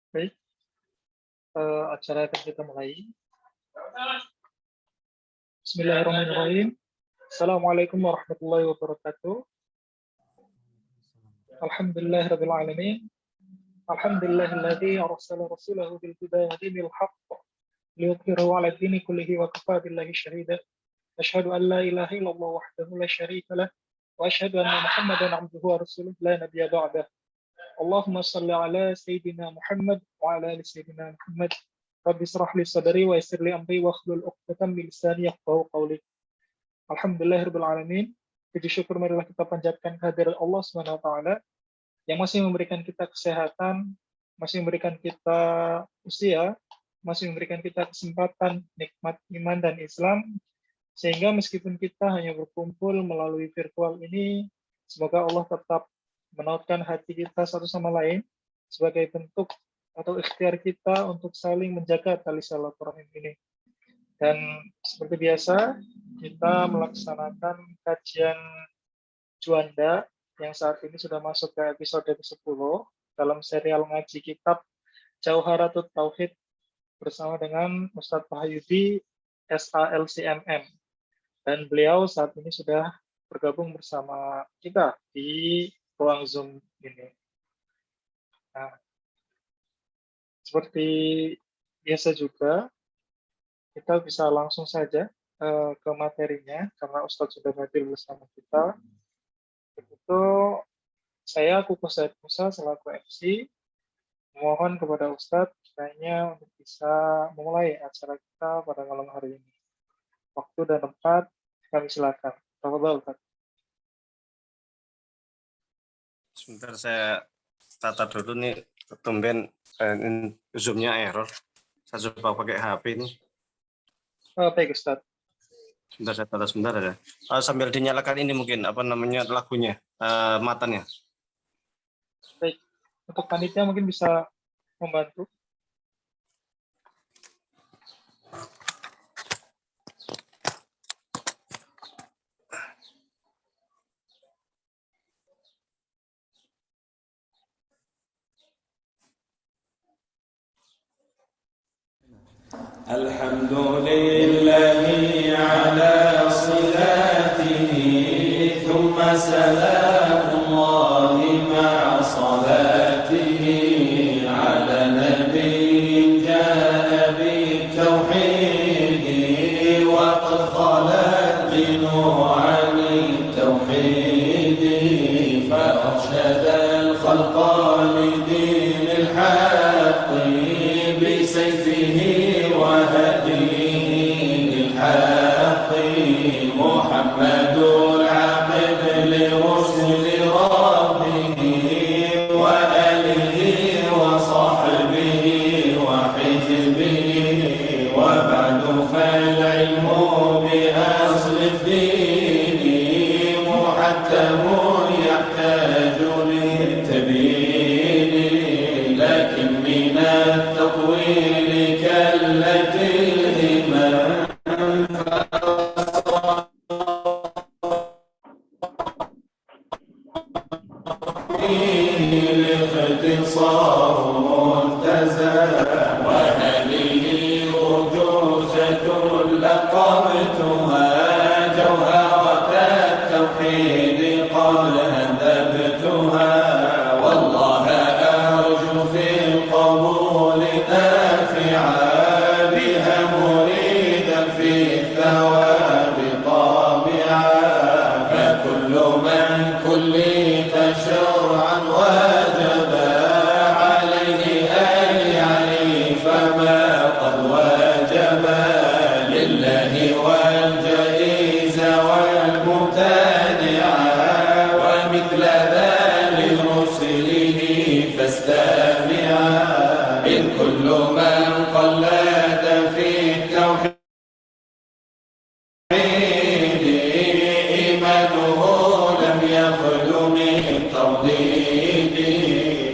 Baik, acara akan kita mulai. Bismillahirrahmanirrahim. Assalamualaikum warahmatullahi wabarakatuh. Alhamdulillahirabbil alamin. Alhamdulillahilladzi arsala rasulahu bil huda wa dinil haqq liyudhhirahu 'ala ad-dini kullihi wa kafaa billahi shahida. Asyhadu an la ilaha illallah wahdahu la syarika lah wa asyhadu anna Muhammadan 'abduhu wa rasuluhu la nabiyya ba'dah. Allahumma shalli ala sayyidina Muhammad wa ala ali sayyidina Muhammad. Rabbi israh li sadri wa yassir li amri wa hlul 'uqdatam min lisani yafqahu qawli. Alhamdulillahirabbil alamin. Puji syukur marilah kita panjatkan kehadirat Allah Subhanahu wa taala yang masih memberikan kita kesehatan, masih memberikan kita usia, masih memberikan kita kesempatan nikmat iman dan Islam, sehingga meskipun kita hanya berkumpul melalui virtual ini, semoga Allah tetap menautkan hati kita satu sama lain sebagai bentuk atau ikhtiar kita untuk saling menjaga tali silaturahim ini. Dan seperti biasa, kita melaksanakan kajian Juanda yang saat ini sudah masuk ke episode ke-10 dalam serial ngaji kitab Jauharatut Tauhid bersama dengan Ustadz Wahyudi SALCMM. Dan beliau saat ini sudah bergabung bersama kita di ruang Zoom ini. Nah, seperti biasa juga, kita bisa langsung saja ke materinya, karena Ustadz sudah hadir bersama kita. Itu saya Kuku Said Musa selaku MC, mohon kepada Ustadz kiranya untuk bisa memulai acara kita pada malam hari ini. Waktu dan tempat kami silakan. Tafadhol, Ustadz. Sebentar saya tata dulu nih, tumben Zoom-nya error. Saya coba pakai HP ini. Baik, Ustadz. Sebentar saya tata sebentar ya. Sambil dinyalakan ini mungkin apa namanya lagunya, matanya. Baik, untuk panitia mungkin bisa membantu. Alhamdulillahi ala salatihi thumma salamullahi ma'a salatihi ala nabiyyin ja'a bit-tauhidi wa qad khalat bi nu'ani tauhidi fa arshada al-khalqa li dinil haqqi bi sayfihi محمد العاقب لرسل ربه وآله وصحبه وحزبه وبعد فالعلم بأصل الدين محتم يحتاج للتبيين لكن من التطويل كالة الهمم الاختصار ملتزم وهذه أرجوزة لقبتها جوهرة التوحيد قد هذبتها والله أرجو في القبول نافعا بها مريدا في الثواب طامعا فكل من كلف شرعا وجب عليه أن يعرف ما قد وجب لله والجائزة والمبتدعة ومثل ذا لرسله فاستمعا إذ كل من قلد في التوحيد إيمانه لم يخل من ترديد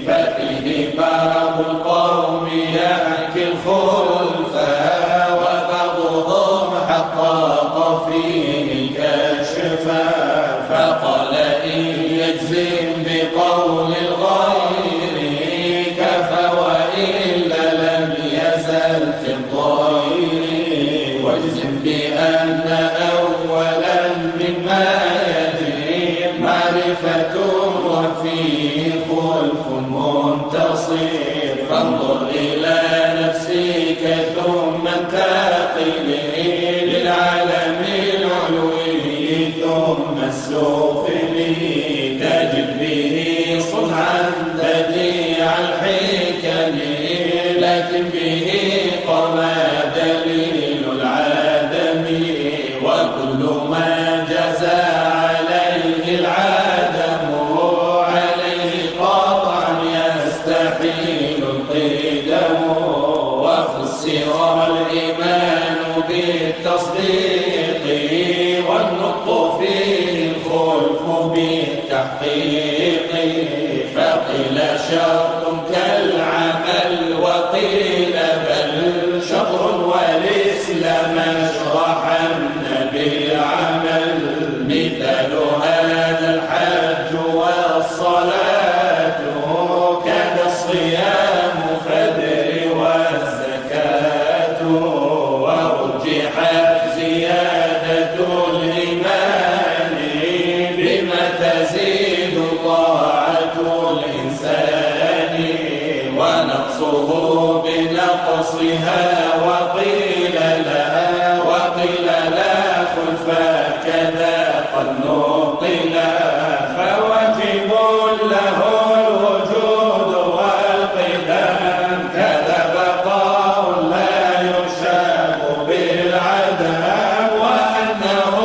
ففيه بعض القوم يحكي الخلفا وبعضهم حقق فيه الكشفا فقال إن يجزم بقول الغير كفى وإن وإلا لم يزل في الضير واجزم بأن أولا مما يجري معرفة وفيه خلف منتصر فانظر إلى نفسك ثم انتقل للعالم العلوي ثم السفلي تجد به صنعا بديع الحكم لكن به قام دليل العدم وكل ما جزى عليه العدم عليه قطعا يستحيل القدم وفسر الإيمان بالتصديق والنطق فيه الخلف بالتحقيق فقيل شرط كالعمل وقيل بل شطر والإسلام اشرحا بالعمل مثال هذا الحج والصلاة كذا الصيام فدر والزكاة ورجحت زيادة الإيمان بما تزيد طاعة الإنسان ونقصه بنقصها وقيل لا خلف كذا قد نقلا فواجب له الوجود والقدم كذا بقاء لا يشاب بالعدم وأنه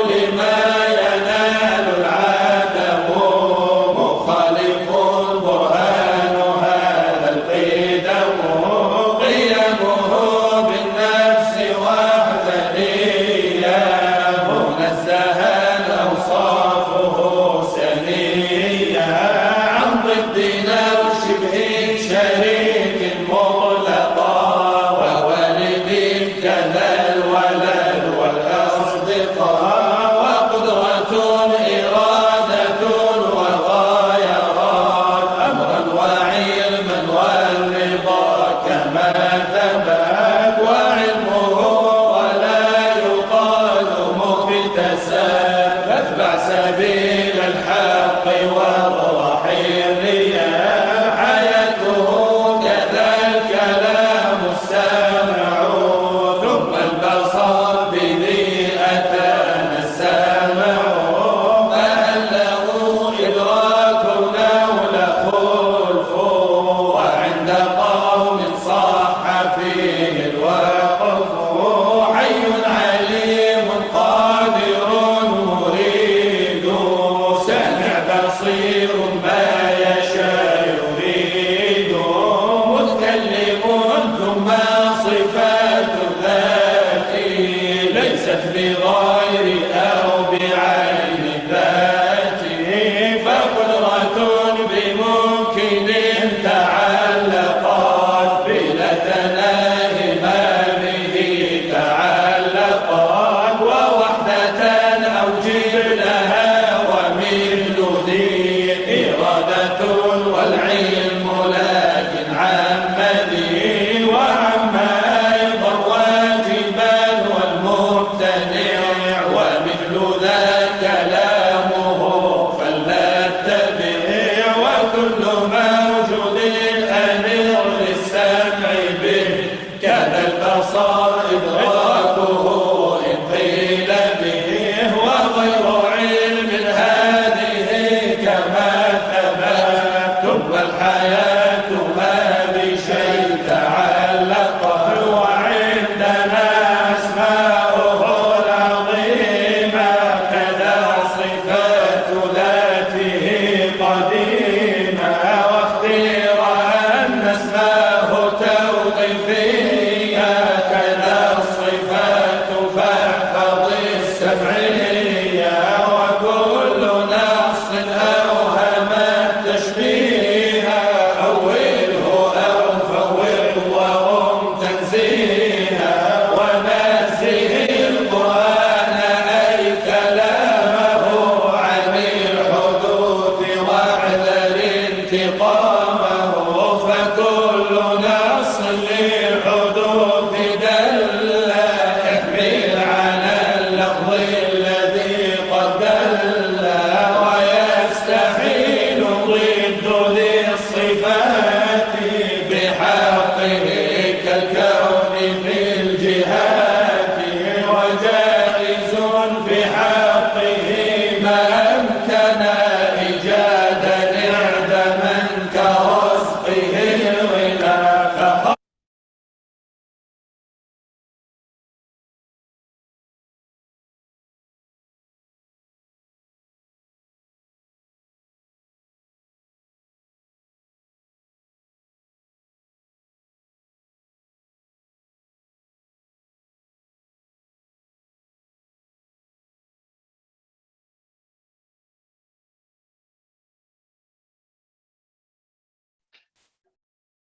لما ينال العدم مخالف برهان هذا القدم قيمه بالنفس وحدانية منزها أوصافه سنية عن ضد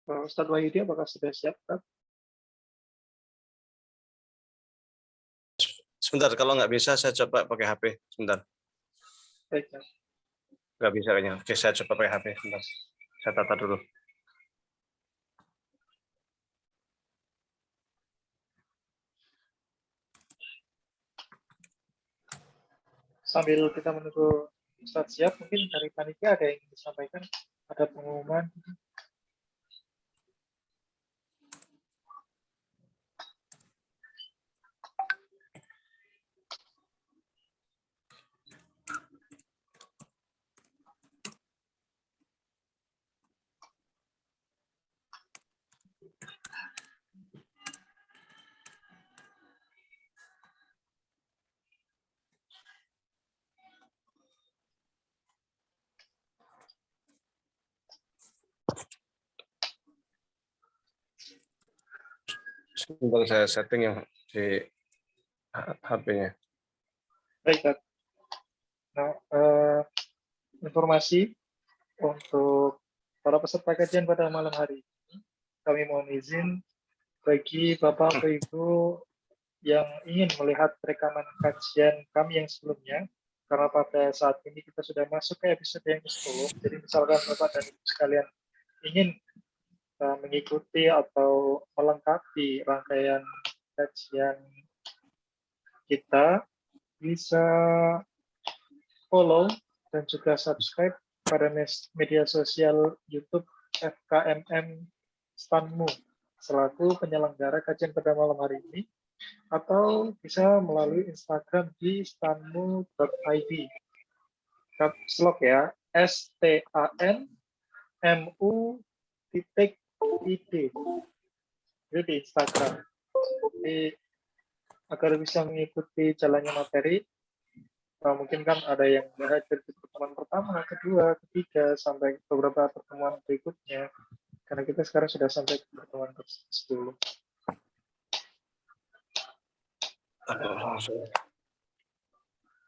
Ustadz Wahyudi, apakah sudah siap? Ustadz? Sebentar, kalau nggak bisa saya coba pakai HP. Sebentar, Baik, ya. nggak bisa kayaknya. Oke, saya coba pakai HP. Sebentar, saya tata dulu. Sambil kita menunggu Ustadz siap, mungkin dari panitia ada yang ingin disampaikan, ada pengumuman. Sebentar saya setting yang di HP-nya. Baik, Ustadz. Nah, informasi untuk para peserta kajian pada malam hari ini, kami mohon izin bagi Bapak atau Ibu yang ingin melihat rekaman kajian kami yang sebelumnya, karena pada saat ini kita sudah masuk ke episode yang ke-10, jadi misalkan Bapak dan Ibu sekalian ingin mengikuti atau melengkapi rangkaian kajian kita, bisa follow dan juga subscribe pada media sosial YouTube FKMM Stanmu selaku penyelenggara kajian pada malam hari ini, atau bisa melalui Instagram di stanmu.id. Caps lock ya, STANMU.id. Itu di Instagram. Jadi agar bisa mengikuti jalannya materi, mungkin kan ada yang hadir di pertemuan pertama, kedua, ketiga, sampai beberapa pertemuan berikutnya. Karena kita sekarang sudah sampai ke pertemuan ke-10.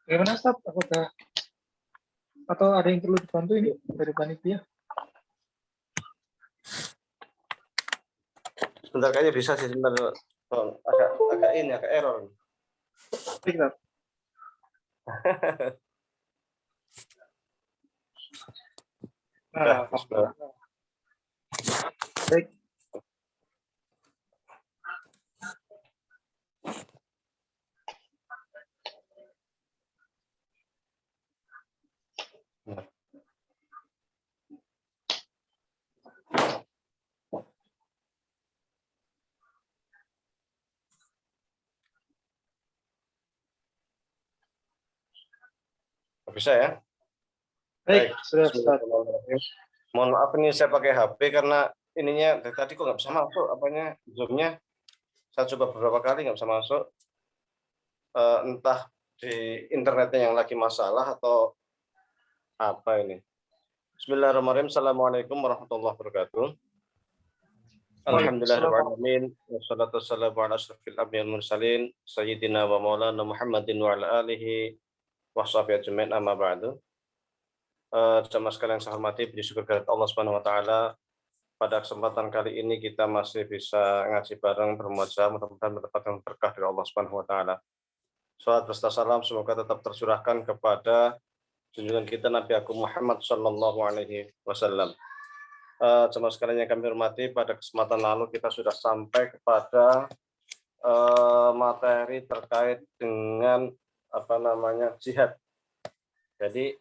Bagaimana, Ustaz? Apakah atau ada yang perlu dibantu ini dari panitia? Sebentar, kayaknya bisa sih. Sebentar, agak ini, agak error. Baik, nah, baik. Bisa ya? Baik, sudah, Ustaz. Mohon maaf ini saya pakai HP karena ininya dari tadi kok nggak bisa masuk apanya Zoom-nya. Saya coba beberapa kali nggak bisa masuk. Entah di internetnya yang lagi masalah atau apa ini. Bismillahirrahmanirrahim. Assalamualaikum warahmatullahi wabarakatuh. Alhamdulillahirrahmanirrahim. Wassalatu wassalamu ala asyrafil anbiya'i wal mursalin sayyidina wa maulana Muhammadin wa ala alihi wa sahbihi ajmain, amma ba'du. Jamaah sekalian yang saya hormati, puji syukur kepada Allah Subhanahu wa taala. Pada kesempatan kali ini kita masih bisa ngaji bareng bermuajah, mudah-mudahan mendapatkan berkah dari Allah Subhanahu wa taala. Salawat beserta salam semoga tetap tercurahkan kepada junjungan kita Nabi Agung Muhammad sallallahu alaihi wasallam. Jemaah sekalian yang kami hormati, pada kesempatan lalu kita sudah sampai kepada materi terkait dengan jihad. Jadi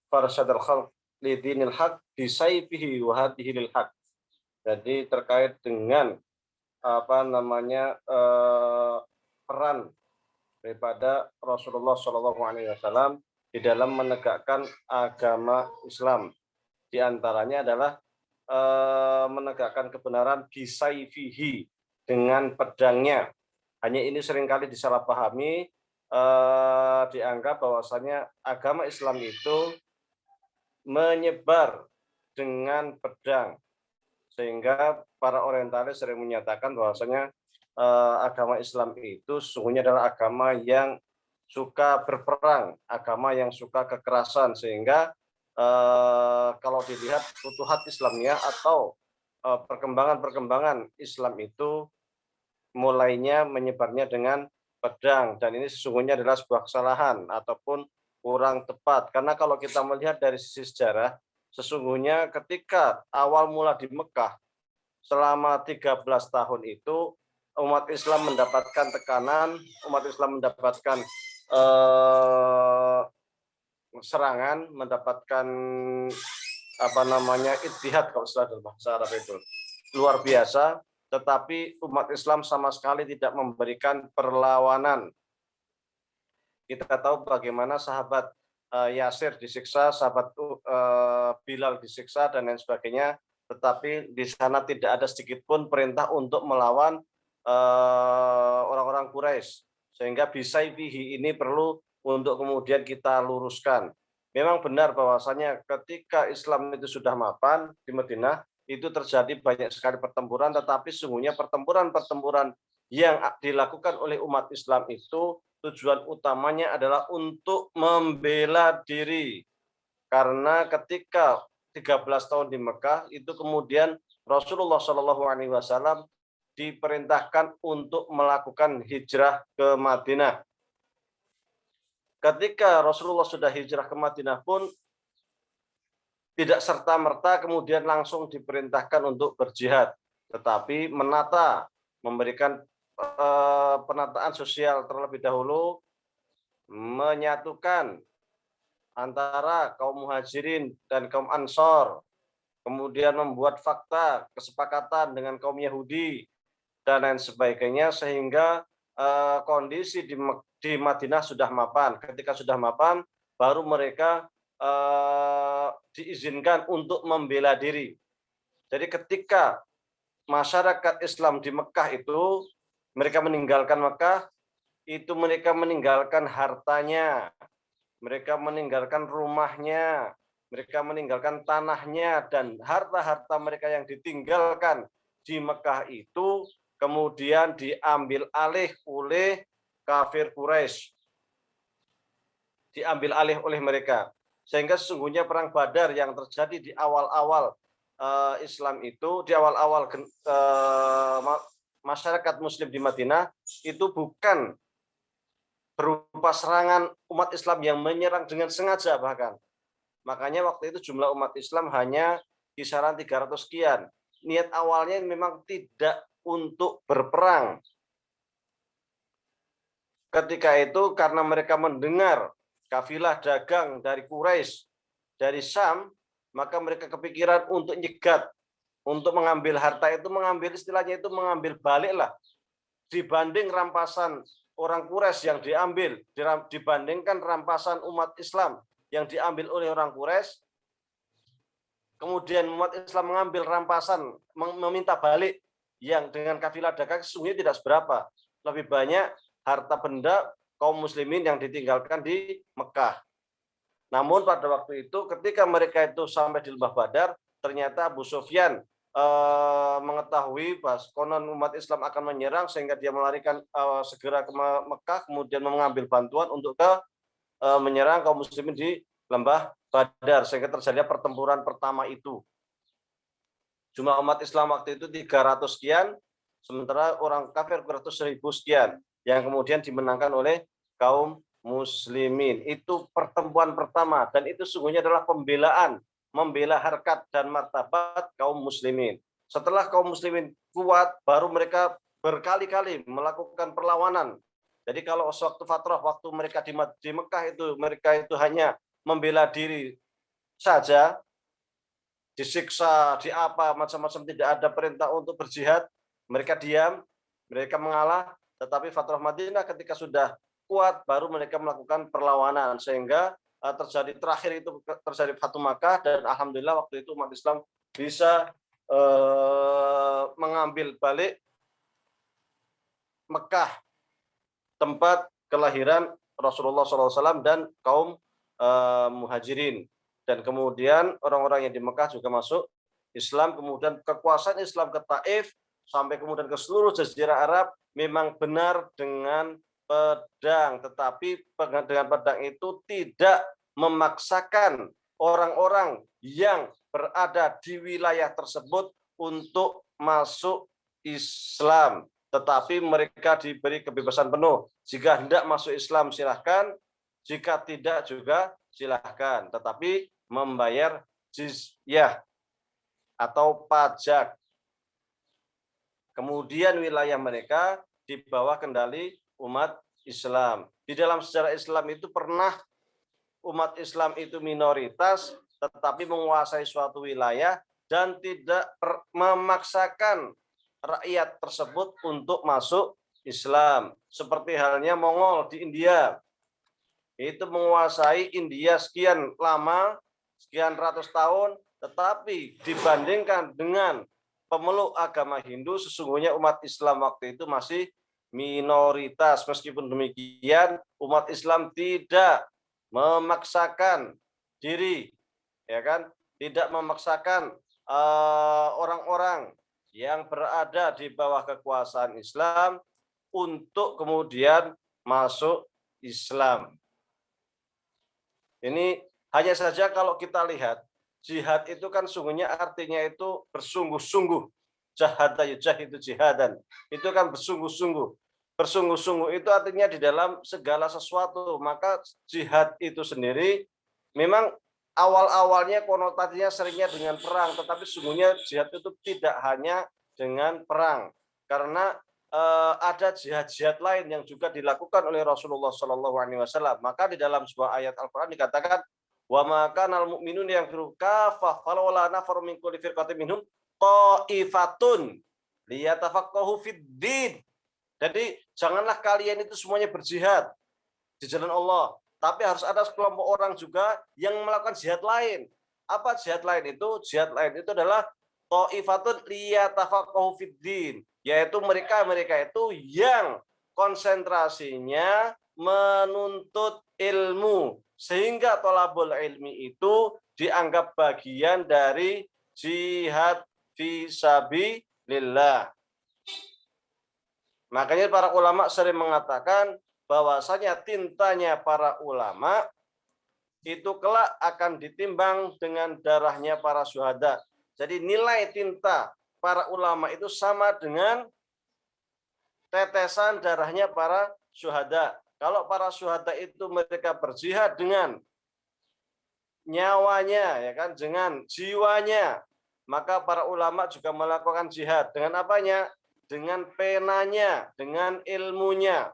farsadul khalq lidinil haq bisayfihi wa hadihi lil haq. Jadi terkait dengan peran daripada Rasulullah Shallallahu Alaihi Wasallam di dalam menegakkan agama Islam. Di antaranya adalah menegakkan kebenaran bisayfihi, dengan pedangnya. Hanya ini seringkali disalahpahami, dianggap bahwasanya agama Islam itu menyebar dengan pedang, sehingga para orientalis sering menyatakan bahwasanya agama Islam itu sesungguhnya adalah agama yang suka berperang, agama yang suka kekerasan, sehingga kalau dilihat futuhat Islamnya atau perkembangan Islam itu mulainya menyebarnya dengan pedang, dan ini sesungguhnya adalah sebuah kesalahan ataupun kurang tepat. Karena kalau kita melihat dari sisi sejarah, sesungguhnya ketika awal mula di Mekah selama 13 tahun itu umat Islam mendapatkan tekanan, umat Islam mendapatkan serangan, mendapatkan ittihad kalau istilah dalam bahasa Arab itu luar biasa, tetapi umat Islam sama sekali tidak memberikan perlawanan. Kita tahu bagaimana sahabat Yasir disiksa, sahabat Bilal disiksa dan lain sebagainya, tetapi di sana tidak ada sedikit pun perintah untuk melawan orang-orang Quraisy, sehingga bisaifihi ini perlu untuk kemudian kita luruskan. Memang benar bahwasanya ketika Islam itu sudah mapan di Madinah, itu terjadi banyak sekali pertempuran, tetapi sesungguhnya pertempuran-pertempuran yang dilakukan oleh umat Islam itu tujuan utamanya adalah untuk membela diri. Karena ketika 13 tahun di Mekah itu kemudian Rasulullah SAW diperintahkan untuk melakukan hijrah ke Madinah. Ketika Rasulullah sudah hijrah ke Madinah pun tidak serta-merta kemudian langsung diperintahkan untuk berjihad, tetapi memberikan penataan sosial terlebih dahulu, menyatukan antara kaum muhajirin dan kaum ansor, kemudian membuat fakta kesepakatan dengan kaum Yahudi dan lain sebagainya, sehingga kondisi di Madinah sudah mapan. Ketika sudah mapan, baru mereka diizinkan untuk membela diri. Jadi ketika masyarakat Islam di Mekah itu, mereka meninggalkan Mekah, itu mereka meninggalkan hartanya, mereka meninggalkan rumahnya, mereka meninggalkan tanahnya, dan harta-harta mereka yang ditinggalkan di Mekah itu kemudian diambil alih oleh kafir Quraisy, diambil alih oleh mereka. Sehingga sesungguhnya perang Badar yang terjadi di awal-awal Islam itu, di awal-awal masyarakat Muslim di Madinah, itu bukan berupa serangan umat Islam yang menyerang dengan sengaja bahkan. Makanya waktu itu jumlah umat Islam hanya kisaran 300 sekian. Niat awalnya memang tidak untuk berperang. Ketika itu karena mereka mendengar kafilah dagang dari Quraisy, dari Syam, maka mereka kepikiran untuk nyegat, untuk mengambil harta itu, mengambil istilahnya itu mengambil balik lah. Dibanding rampasan orang Quraisy yang diambil, dibandingkan rampasan umat Islam yang diambil oleh orang Quraisy, kemudian umat Islam mengambil rampasan, meminta balik yang dengan kafilah dagang sesungguhnya tidak seberapa. Lebih banyak harta benda kaum muslimin yang ditinggalkan di Mekah. Namun pada waktu itu ketika mereka itu sampai di Lembah Badar, ternyata Abu Sufyan mengetahui bahwa konon umat Islam akan menyerang, sehingga dia melarikan segera ke Mekah, kemudian mengambil bantuan untuk menyerang kaum muslimin di Lembah Badar, sehingga terjadi pertempuran pertama itu. Jumlah umat Islam waktu itu 300 sekian, sementara orang kafir 100.000 sekian, yang kemudian dimenangkan oleh kaum muslimin. Itu pertemuan pertama, dan itu sungguhnya adalah pembelaan, membela harkat dan martabat kaum muslimin. Setelah kaum muslimin kuat, baru mereka berkali-kali melakukan perlawanan. Jadi kalau waktu fatrah, waktu mereka di Mekah itu, mereka itu hanya membela diri saja, disiksa, macam-macam, tidak ada perintah untuk berjihad, mereka diam, mereka mengalah. Tetapi fatrah Madinah ketika sudah kuat, baru mereka melakukan perlawanan, sehingga terakhir itu terjadi Fatu Makkah, dan alhamdulillah waktu itu umat Islam bisa mengambil balik Mekah, tempat kelahiran Rasulullah SAW dan kaum muhajirin. Dan kemudian orang-orang yang di Mekah juga masuk Islam, kemudian kekuasaan Islam ke Taif, sampai kemudian ke seluruh jazirah Arab, memang benar dengan pedang, tetapi dengan pedang itu tidak memaksakan orang-orang yang berada di wilayah tersebut untuk masuk Islam, tetapi mereka diberi kebebasan penuh. Jika hendak masuk Islam silahkan, jika tidak juga silahkan, tetapi membayar jizyah atau pajak. Kemudian wilayah mereka di bawah kendali umat Islam. Di dalam sejarah Islam itu pernah umat Islam itu minoritas, tetapi menguasai suatu wilayah dan tidak memaksakan rakyat tersebut untuk masuk Islam. Seperti halnya Mongol di India. Itu menguasai India sekian lama, sekian ratus tahun, tetapi dibandingkan dengan pemeluk agama Hindu, sesungguhnya umat Islam waktu itu masih minoritas. Meskipun demikian, umat Islam tidak memaksakan diri, ya kan? Tidak memaksakan orang-orang yang berada di bawah kekuasaan Islam untuk kemudian masuk Islam. Ini hanya saja kalau kita lihat, jihad itu kan sungguhnya artinya itu bersungguh-sungguh. Jahada yujahidu jihadan. Itu kan bersungguh-sungguh. Bersungguh-sungguh itu artinya di dalam segala sesuatu. Maka jihad itu sendiri memang awal-awalnya konotasinya seringnya dengan perang, tetapi sungguhnya jihad itu tidak hanya dengan perang, karena ada jihad-jihad lain yang juga dilakukan oleh Rasulullah SAW. Maka di dalam sebuah ayat Al-Quran dikatakan, wa maka nal mu'minun yang kafah falawala nafar min kulli firqatin minhum ta'ifatun liyatafaqahu fid din. Jadi janganlah kalian itu semuanya berjihad di jalan Allah, tapi harus ada sekelompok orang juga yang melakukan jihad lain. Apa jihad lain itu? Jihad lain itu adalah ta'ifatun liyatafaqahu fid din, yaitu mereka itu yang konsentrasinya menuntut ilmu, sehingga thalabul ilmi itu dianggap bagian dari jihad fisabilillah. Makanya para ulama sering mengatakan bahwasanya tintanya para ulama itu kelak akan ditimbang dengan darahnya para syuhada. Jadi nilai tinta para ulama itu sama dengan tetesan darahnya para syuhada. Kalau para syuhada itu mereka berjihad dengan nyawanya, ya kan, dengan jiwanya, maka para ulama juga melakukan jihad dengan apanya? Dengan penanya, dengan ilmunya.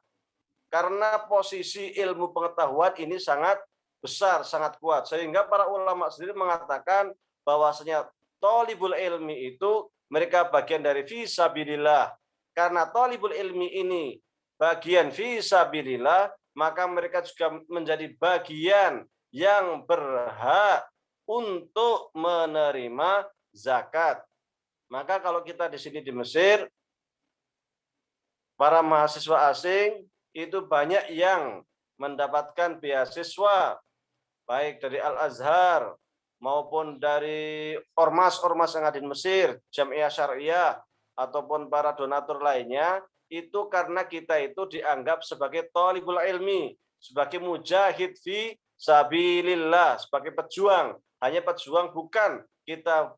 Karena posisi ilmu pengetahuan ini sangat besar, sangat kuat. Sehingga para ulama sendiri mengatakan bahwasanya thalibul ilmi itu mereka bagian dari fisabilillah. Karena thalibul ilmi ini bagian fisabilillah, maka mereka juga menjadi bagian yang berhak untuk menerima zakat. Maka kalau kita di sini di Mesir, para mahasiswa asing itu banyak yang mendapatkan beasiswa, baik dari Al-Azhar maupun dari ormas-ormas yang ada di Mesir, Jamiah Syariah, ataupun para donatur lainnya, itu karena kita itu dianggap sebagai thalibul ilmi, sebagai mujahid fi sabilillah, sebagai pejuang. Hanya pejuang, bukan kita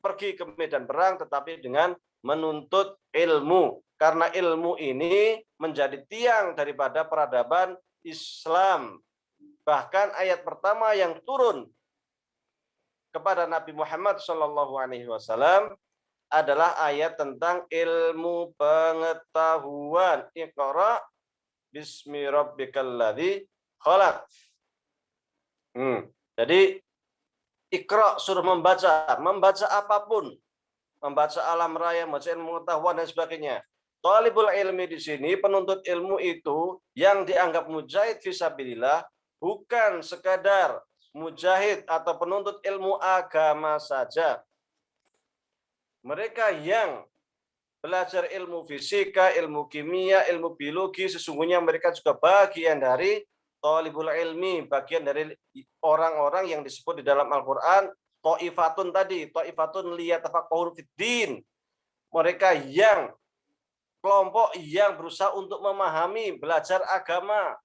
pergi ke medan perang, tetapi dengan menuntut ilmu. Karena ilmu ini menjadi tiang daripada peradaban Islam. Bahkan ayat pertama yang turun kepada Nabi Muhammad SAW adalah ayat tentang ilmu pengetahuan. Iqra bismi rabbikal ladzi khalaq. Jadi Iqra, suruh membaca apapun, membaca alam raya, membaca ilmu pengetahuan dan sebagainya. Thalibul ilmi di sini, penuntut ilmu itu yang dianggap mujahid fisabilillah bukan sekadar mujahid atau penuntut ilmu agama saja. Mereka yang belajar ilmu fisika, ilmu kimia, ilmu biologi, sesungguhnya mereka juga bagian dari thalibul ilmi, bagian dari orang-orang yang disebut di dalam Al-Quran ta'ifatun tadi, ta'ifatun liyatafaqahu fid din. Mereka yang kelompok yang berusaha untuk memahami, belajar agama.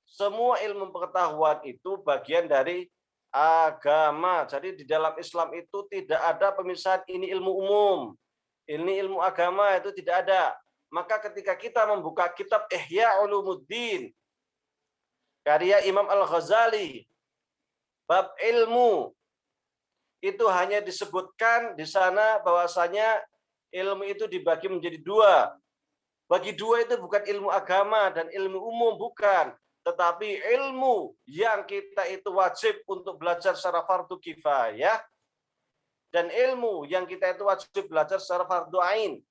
Semua ilmu pengetahuan itu bagian dari agama. Jadi di dalam Islam itu tidak ada pemisahan ini ilmu umum, ini ilmu agama, itu tidak ada. Maka ketika kita membuka kitab Ihya Ulumuddin karya Imam Al-Ghazali, bab ilmu, itu hanya disebutkan di sana bahwasanya ilmu itu dibagi menjadi dua. Bagi dua itu bukan ilmu agama dan ilmu umum, bukan. Tetapi ilmu yang kita itu wajib untuk belajar secara fardu kifayah, dan ilmu yang kita itu wajib belajar secara fardu ain.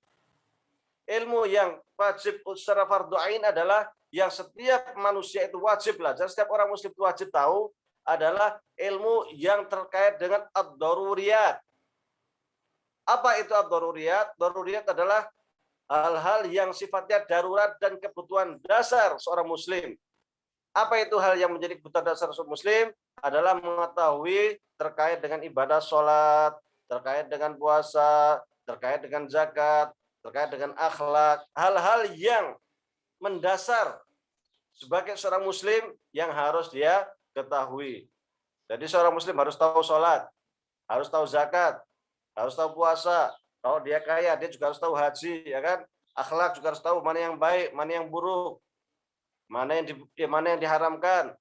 Ilmu yang wajib secara fardu ain adalah yang setiap manusia itu wajib belajar, setiap orang muslim itu wajib tahu, adalah ilmu yang terkait dengan ad-daruriyat. Apa itu ad-daruriyat? Daruriyat adalah hal-hal yang sifatnya darurat dan kebutuhan dasar seorang muslim. Apa itu hal yang menjadi kebutuhan dasar seorang muslim? Adalah mengetahui terkait dengan ibadah sholat, terkait dengan puasa, terkait dengan zakat, terkait dengan akhlak, hal-hal yang mendasar sebagai seorang muslim yang harus dia ketahui. Jadi seorang muslim harus tahu sholat, harus tahu zakat, harus tahu puasa. Kalau dia kaya, dia juga harus tahu haji, ya kan? Akhlak juga harus tahu mana yang baik, mana yang buruk, mana yang diharamkan,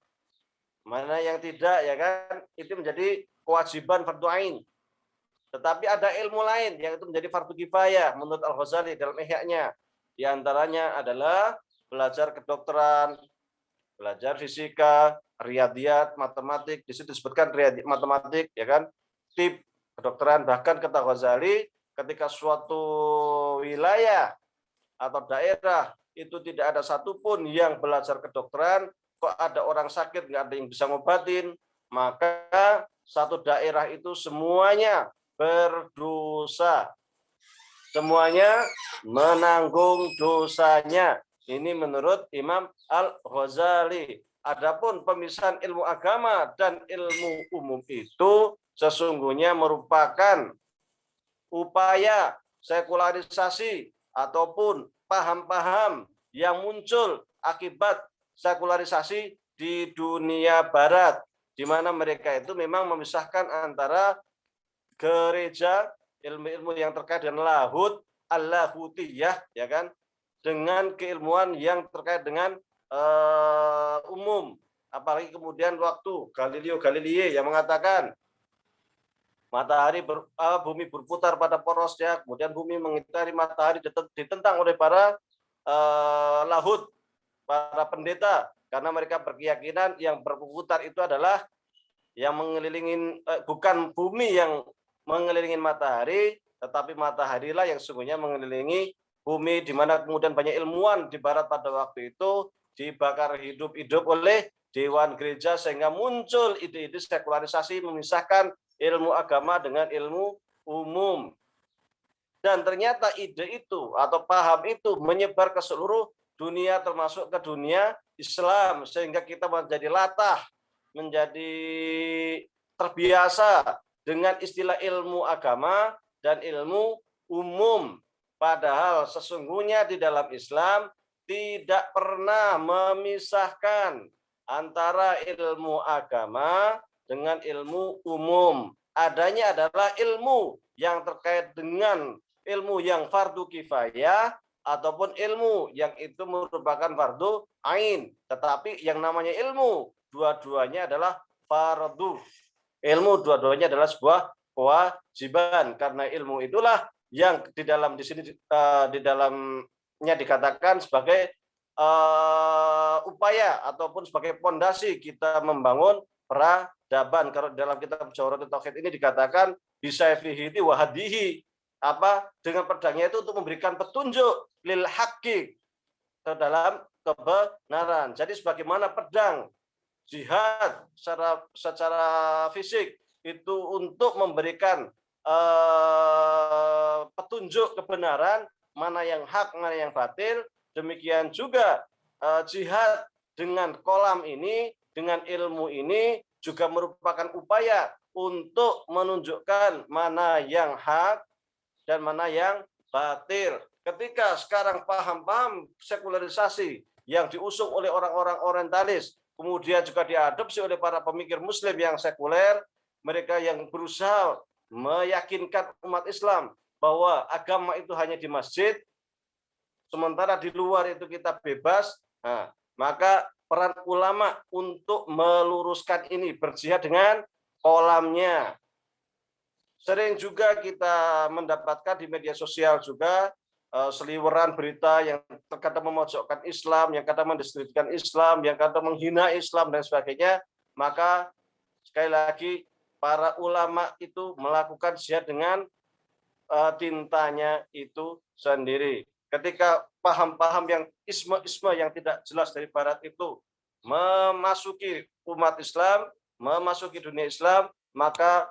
mana yang tidak, ya kan? Itu menjadi kewajiban fardu ain. Tetapi ada ilmu lain yang itu menjadi fardu kifayah menurut Al-Ghazali dalam Ihya-nya. Di antaranya adalah belajar kedokteran, belajar fisika, riyadiyat, matematik. Di situ disebutkan riyadiyat, matematik, ya kan? Tip kedokteran, bahkan kata Ghazali, ketika suatu wilayah atau daerah itu tidak ada satupun yang belajar kedokteran, kok ada orang sakit nggak ada yang bisa ngobatin, maka satu daerah itu semuanya berdosa, semuanya menanggung dosanya. Ini menurut Imam Al-Ghazali. Adapun pemisahan ilmu agama dan ilmu umum itu sesungguhnya merupakan upaya sekularisasi ataupun paham-paham yang muncul akibat sekularisasi di dunia barat, di mana mereka itu memang memisahkan antara gereja, ilmu-ilmu yang terkait dengan lahud, al-lahutiyah, ya kan, dengan keilmuan yang terkait dengan umum. Apalagi kemudian waktu Galileo Galilei yang mengatakan bumi berputar pada porosnya, kemudian bumi mengitari matahari, ditentang oleh para lahud, para pendeta, karena mereka berkeyakinan yang berputar itu adalah yang mengelilingi, bukan bumi yang mengelilingi matahari, tetapi mataharilah yang sesungguhnya mengelilingi bumi, di mana kemudian banyak ilmuwan di barat pada waktu itu dibakar hidup-hidup oleh dewan gereja, sehingga muncul ide-ide sekularisasi memisahkan ilmu agama dengan ilmu umum. Dan ternyata ide itu atau paham itu menyebar ke seluruh dunia, termasuk ke dunia Islam, sehingga kita menjadi latah, menjadi terbiasa dengan istilah ilmu agama dan ilmu umum. Padahal sesungguhnya di dalam Islam tidak pernah memisahkan antara ilmu agama dengan ilmu umum. Adanya adalah ilmu yang terkait dengan ilmu yang fardu kifayah ataupun ilmu yang itu merupakan fardu ain. Tetapi yang namanya ilmu, dua-duanya adalah fardu. Ilmu dua-duanya adalah sebuah kewajiban, karena ilmu itulah yang di sini di dalamnya dikatakan sebagai upaya ataupun sebagai pondasi kita membangun peradaban. Kalau dalam kitab Jawharatul Tauhid ini dikatakan bisayfihi wa hadihi, apa, dengan pedangnya itu untuk memberikan petunjuk lil haqqi, ke dalam kebenaran. Jadi sebagaimana pedang jihad secara fisik itu untuk memberikan petunjuk kebenaran, mana yang hak, mana yang batil, demikian juga jihad dengan kolam ini, dengan ilmu ini juga merupakan upaya untuk menunjukkan mana yang hak dan mana yang batil. Ketika sekarang paham-paham sekularisasi yang diusung oleh orang-orang orientalis kemudian juga diadopsi oleh para pemikir muslim yang sekuler, mereka yang berusaha meyakinkan umat Islam bahwa agama itu hanya di masjid, sementara di luar itu kita bebas. Nah, maka peran ulama untuk meluruskan ini, berjihad dengan kolamnya. Sering juga kita mendapatkan di media sosial juga seliweran berita yang terkadang memojokkan Islam, yang kadang mendiskreditkan Islam, yang kadang menghina Islam dan sebagainya. Maka sekali lagi para ulama itu melakukan jihad dengan tintanya itu sendiri. Ketika paham-paham yang isme-isme yang tidak jelas dari barat itu memasuki umat Islam, memasuki dunia Islam, maka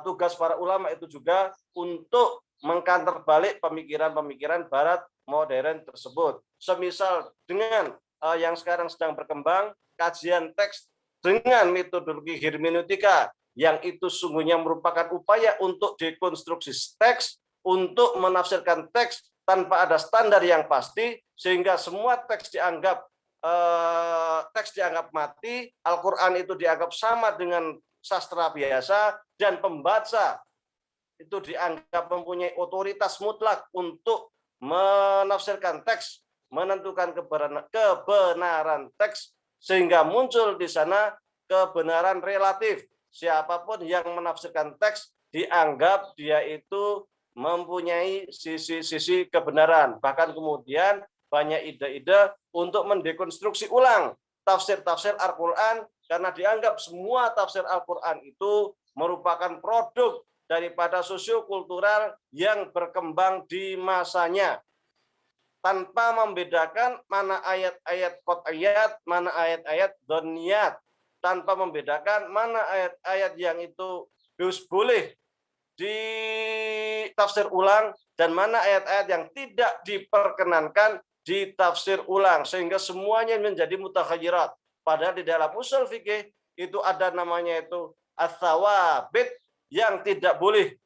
tugas para ulama itu juga untuk mengkanter balik pemikiran-pemikiran barat modern tersebut. Semisal dengan yang sekarang sedang berkembang, kajian teks dengan metodologi hermeneutika, yang itu sungguhnya merupakan upaya untuk dekonstruksi teks, untuk menafsirkan teks tanpa ada standar yang pasti, sehingga semua teks dianggap mati, Al-Quran itu dianggap sama dengan sastra biasa, dan pembaca itu dianggap mempunyai otoritas mutlak untuk menafsirkan teks, menentukan kebenaran teks, sehingga muncul di sana kebenaran relatif. Siapapun yang menafsirkan teks dianggap dia itu mempunyai sisi-sisi kebenaran. Bahkan kemudian banyak ide-ide untuk mendekonstruksi ulang tafsir-tafsir Al-Quran, karena dianggap semua tafsir Al-Quran itu merupakan produk daripada sosiokultural yang berkembang di masanya, tanpa membedakan mana ayat-ayat qat'iyat, mana ayat-ayat dhanniyat, tanpa membedakan mana ayat-ayat yang itu boleh ditafsir ulang dan mana ayat-ayat yang tidak diperkenankan ditafsir ulang, sehingga semuanya menjadi mutakhayyirat. Padahal di dalam usul fikih itu ada namanya itu ats-tsawabit yang tidak boleh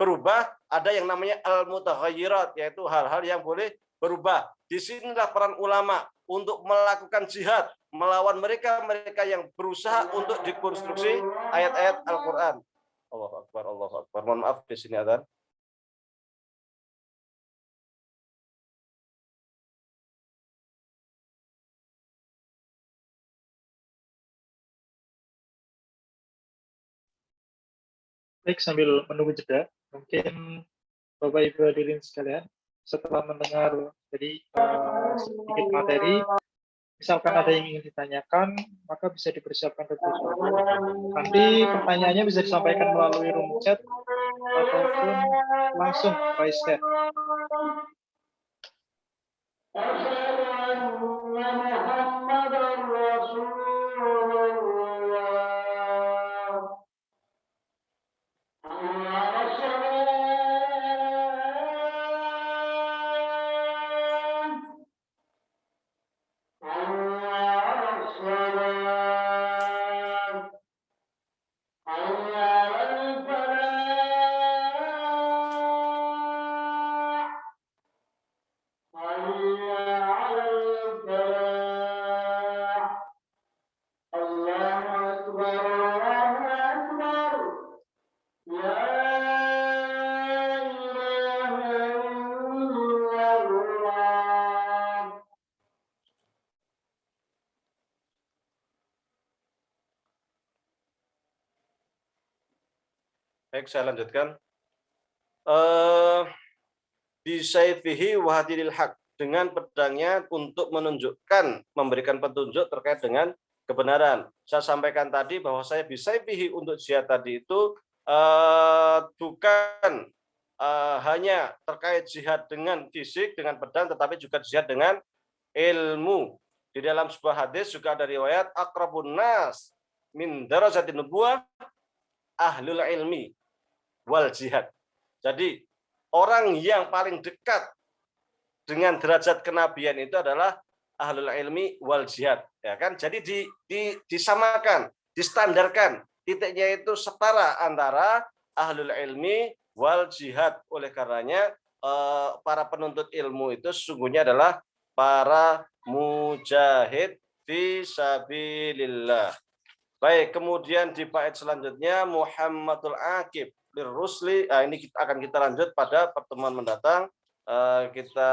berubah, ada yang namanya al-mutakhayyirat, yaitu hal-hal yang boleh berubah. Disinilah peran ulama untuk melakukan jihad melawan mereka yang berusaha untuk dekonstruksi ayat-ayat Al-Quran. Allahu Akbar, Allahu Akbar. Mohon maaf di sini adzan. Baik, sambil menunggu jeda, mungkin Bapak Ibu hadirin sekalian, setelah mendengar jadi sedikit materi, misalkan ada yang ingin ditanyakan, maka bisa dipersiapkan terlebih dahulu. Nanti pertanyaannya bisa disampaikan melalui room chat ataupun langsung raise hand. Baik, saya lanjutkan. Bisayfihi wahadilil haq, dengan pedangnya untuk menunjukkan, memberikan petunjuk terkait dengan kebenaran. Saya sampaikan tadi bahwa saya bisayfihi untuk jihad tadi itu bukan hanya terkait jihad dengan fisik, dengan pedang, tetapi juga jihad dengan ilmu. Di dalam sebuah hadis juga ada riwayat aqrabun nas min darajatin nubuwah ahlul ilmi wal jihad. Jadi orang yang paling dekat dengan derajat kenabian itu adalah ahlul ilmi wal jihad, ya kan? Jadi disamakan, distandarkan, titiknya itu setara antara ahlul ilmi wal jihad. Oleh karenanya para penuntut ilmu itu sesungguhnya adalah para mujahid fisabilillah. Baik, kemudian di bait selanjutnya Muhammadul Aqib lirrusli. Ini akan kita lanjut pada pertemuan mendatang. Kita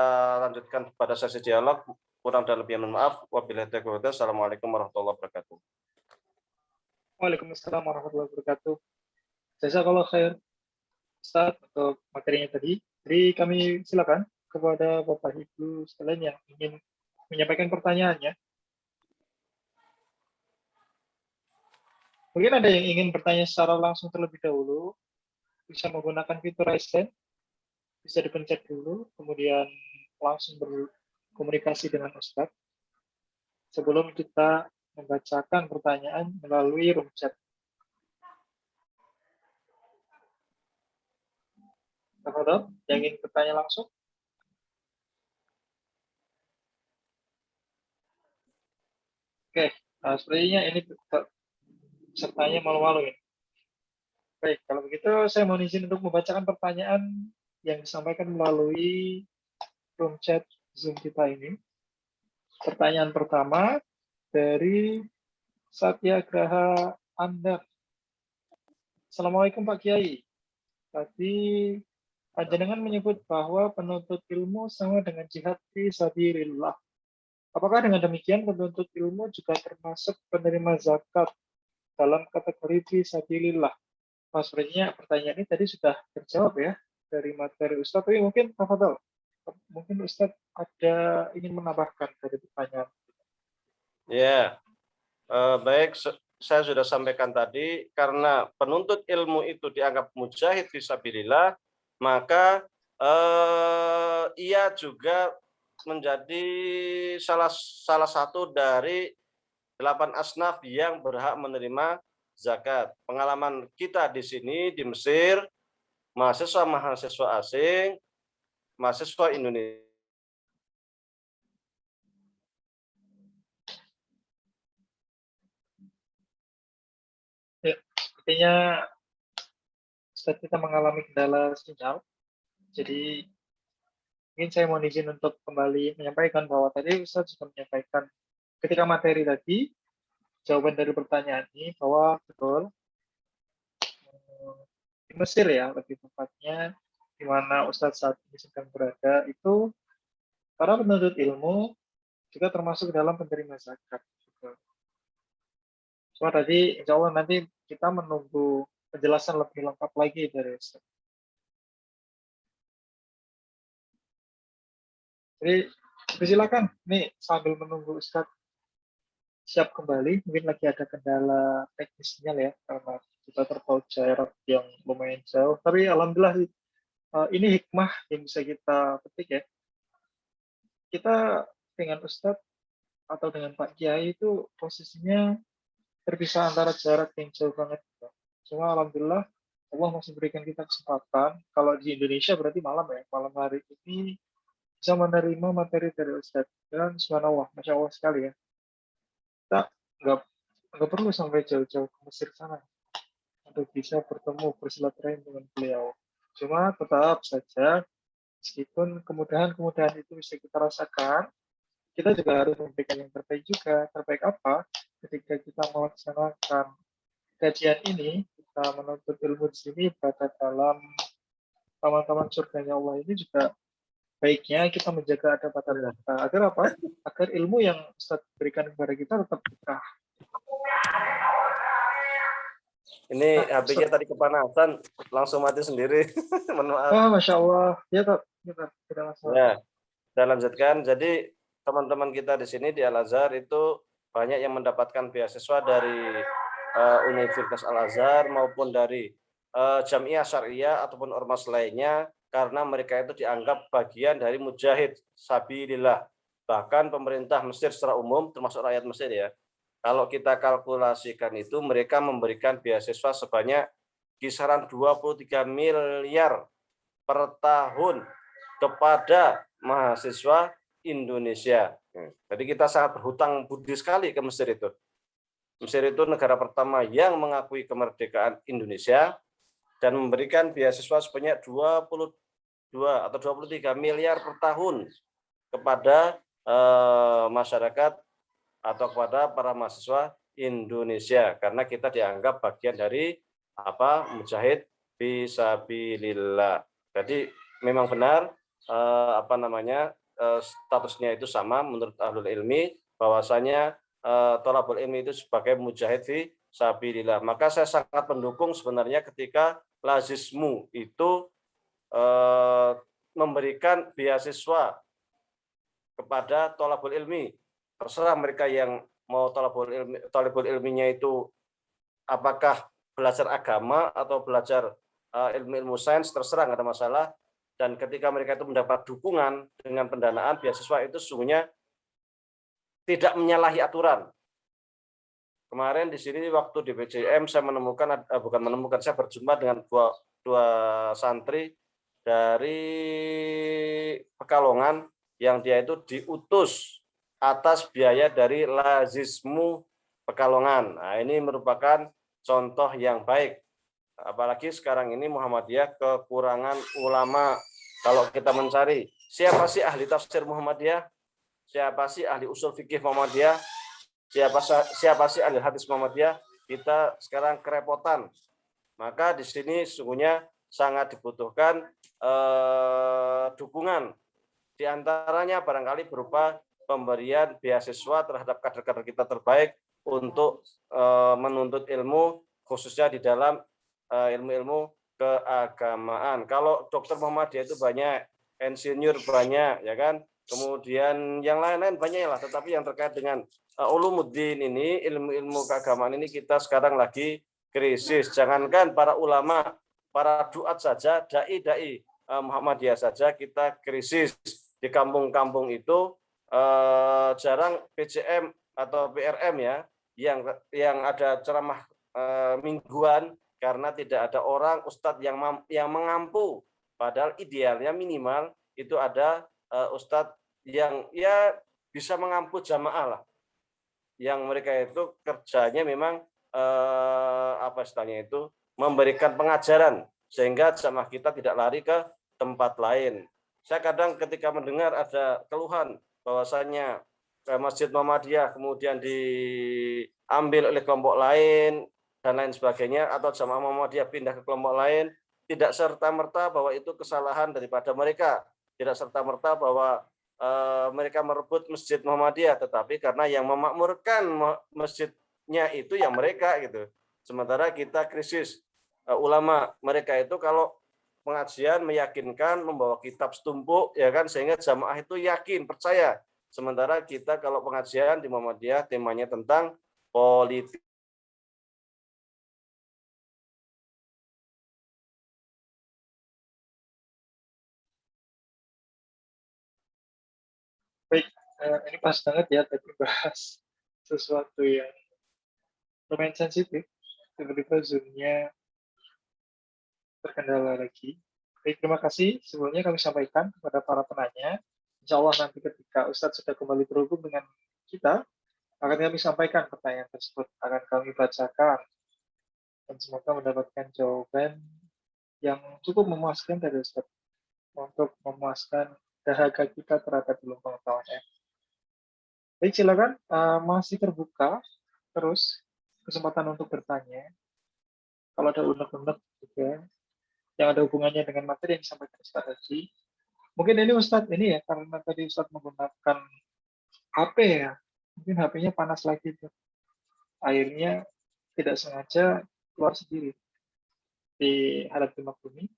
lanjutkan pada sesi dialog. Kurang dan lebih mohon maaf. Wabillahi taufiq wal hidayah. Assalamualaikum warahmatullahi wabarakatuh. Waalaikumsalam warahmatullahi wabarakatuh. Jazakallah khair Ustaz untuk materinya tadi. Jadi kami silakan kepada Bapak Ibu sekalian yang ingin menyampaikan pertanyaannya. Mungkin ada yang ingin bertanya secara langsung terlebih dahulu, bisa menggunakan fitur raise hand, bisa dipencet dulu, kemudian langsung berkomunikasi dengan Ustadz. Sebelum kita membacakan pertanyaan melalui room chat. Ada yang ingin bertanya langsung? Oke, sepertinya ini pesertanya malu-malu ya. Baik, kalau begitu saya mohon izin untuk membacakan pertanyaan yang disampaikan melalui room chat Zoom kita ini. Pertanyaan pertama dari Satyagraha Andar. Assalamualaikum Pak Kiai. Tadi panjenengan menyebut bahwa penuntut ilmu sama dengan jihad fi sabilillah. Apakah dengan demikian penuntut ilmu juga termasuk penerima zakat dalam kategori fi sabilillah? Sebenarnya pertanyaan ini tadi sudah terjawab ya dari materi Ustadz, tapi mungkin tafadhol. Mungkin Ustadz ada ingin menambahkan dari pertanyaan. Ya, baik. Saya sudah sampaikan tadi, karena penuntut ilmu itu dianggap mujahid fisabilillah, maka ia juga menjadi salah satu dari 8 asnaf yang berhak menerima zakat. Pengalaman kita di sini di Mesir, mahasiswa asing, mahasiswa Indonesia. Ya, sepertinya Ustadz kita mengalami kendala sinyal. Jadi mungkin saya mohon izin untuk kembali menyampaikan bahwa tadi Ustadz sudah menyampaikan ketika materi tadi, jawaban dari pertanyaan ini bahwa betul di Mesir ya, lebih tepatnya di mana Ustadz saat ini sedang berada, itu para penuntut ilmu juga termasuk dalam penerima zakat. Cuma tadi insya Allah nanti kita menunggu penjelasan lebih lengkap lagi dari Ustadz. Jadi silakan, nih sambil menunggu Ustadz siap kembali, mungkin lagi ada kendala teknis sinyal ya, karena kita terpaut jarak yang lumayan jauh. Tapi alhamdulillah ini hikmah yang bisa kita petik ya. Kita dengan Ustadz atau dengan Pak Kiai itu posisinya terpisah antara jarak yang jauh banget. Cuma alhamdulillah Allah masih berikan kita kesempatan. Kalau di Indonesia berarti malam ya, malam hari ini bisa menerima materi dari Ustadz. Dan subhanallah, Masya Allah sekali ya. Kita nggak perlu sampai jauh-jauh ke Mesir sana untuk bisa bertemu bersilaturahim dengan beliau. Cuma tetap saja, meskipun kemudahan-kemudahan itu bisa kita rasakan, kita juga harus memberikan yang terbaik juga. Terbaik apa? Ketika kita melaksanakan kajian ini, kita menuntut ilmu di sini berada dalam taman-taman surganya Allah ini juga baiknya kita menjaga adab kita. Agar apa? Agar ilmu yang Ustaz berikan kepada kita tetap berkah. Ini HP-nya tadi kepanasan, langsung mati sendiri. Mohon maaf. Masya Allah. Ya, tidak masalah. Ya, saya lanjutkan. Jadi teman-teman kita di sini di Al-Azhar itu banyak yang mendapatkan beasiswa dari Universitas Al-Azhar maupun dari Jamiah Syariah ataupun ormas lainnya, karena mereka itu dianggap bagian dari mujahid sabilillah. Bahkan pemerintah Mesir secara umum, termasuk rakyat Mesir ya, kalau kita kalkulasikan itu mereka memberikan beasiswa sebanyak kisaran 23 miliar per tahun kepada mahasiswa Indonesia. Jadi kita sangat berhutang budi sekali ke Mesir itu. Mesir itu negara pertama yang mengakui kemerdekaan Indonesia dan memberikan beasiswa sebanyak 22 atau 23 miliar per tahun kepada masyarakat atau kepada para mahasiswa Indonesia, karena kita dianggap bagian dari mujahid fisabilillah. Jadi memang benar statusnya itu sama menurut ahlul ilmi, bahwasanya thalabul ilmi itu sebagai mujahid fisabilillah. Maka saya sangat mendukung sebenarnya ketika Lazismu itu memberikan beasiswa kepada thalabul ilmi. Terserah mereka yang mau thalabul ilminya itu apakah belajar agama atau belajar ilmu-ilmu sains, terserah, nggak ada masalah. Dan ketika mereka itu mendapat dukungan dengan pendanaan beasiswa, itu sesungguhnya tidak menyalahi aturan. Kemarin di sini waktu di BCM saya saya berjumpa dengan dua santri dari Pekalongan yang dia itu diutus atas biaya dari Lazismu Pekalongan. Nah, ini merupakan contoh yang baik. Apalagi sekarang ini Muhammadiyah kekurangan ulama. Kalau kita mencari siapa sih ahli tafsir Muhammadiyah, siapa sih ahli usul fikih Muhammadiyah, siapa sih ahli hadis Muhammadiyah, kita sekarang kerepotan. Maka di sini sesungguhnya sangat dibutuhkan dukungan. Di antaranya barangkali berupa pemberian beasiswa terhadap kader-kader kita terbaik untuk menuntut ilmu, khususnya di dalam ilmu-ilmu keagamaan. Kalau dokter Muhammadiyah itu banyak, insinyur banyak, ya kan. Kemudian yang lain-lain banyak lah. Tetapi yang terkait dengan ulumuddin ini, ilmu-ilmu keagamaan ini kita sekarang lagi krisis. Jangankan para ulama, para duat saja, dai-dai Muhammadiyah saja kita krisis. Di kampung-kampung itu jarang PCM atau PRM ya, yang ada ceramah mingguan, karena tidak ada orang ustadz yang mengampu. Padahal idealnya minimal itu ada ustadz yang ya bisa mengampu jamaah lah, yang mereka itu kerjanya memang istilahnya itu memberikan pengajaran sehingga jamaah kita tidak lari ke tempat lain. Saya kadang ketika mendengar ada keluhan bahwasanya Masjid Muhammadiyah kemudian diambil oleh kelompok lain dan lain sebagainya, atau jamaah Muhammadiyah pindah ke kelompok lain, tidak serta-merta bahwa itu kesalahan daripada mereka, tidak serta-merta bahwa mereka merebut Masjid Muhammadiyah, tetapi karena yang memakmurkan masjidnya itu yang mereka gitu. Sementara kita krisis ulama, mereka itu kalau pengajian meyakinkan membawa kitab setumpuk, ya kan, sehingga jamaah itu yakin, percaya. Sementara kita kalau pengajian di Muhammadiyah temanya tentang politik. Baik, ini pas banget ya tadi bahas sesuatu yang lumayan sensitif. Tiba-tiba Zoom-nya terkendala lagi. Baik, terima kasih. Sebelumnya kami sampaikan kepada para penanya, insya Allah nanti ketika Ustadz sudah kembali terhubung dengan kita, akan kami sampaikan pertanyaan tersebut, akan kami bacakan, dan semoga mendapatkan jawaban yang cukup memuaskan dari Ustadz, untuk memuaskan dahaga kita terhadap ilmu pengetahuan. Baik, silakan, masih terbuka terus kesempatan untuk bertanya. Kalau ada unek-unek juga yang ada hubungannya dengan materi yang disampaikan Ustadz tadi. Mungkin ini Ustadz ini ya, karena tadi Ustadz menggunakan HP ya, mungkin HP-nya panas lagi tuh. Airnya tidak sengaja keluar sendiri di hadap bumi.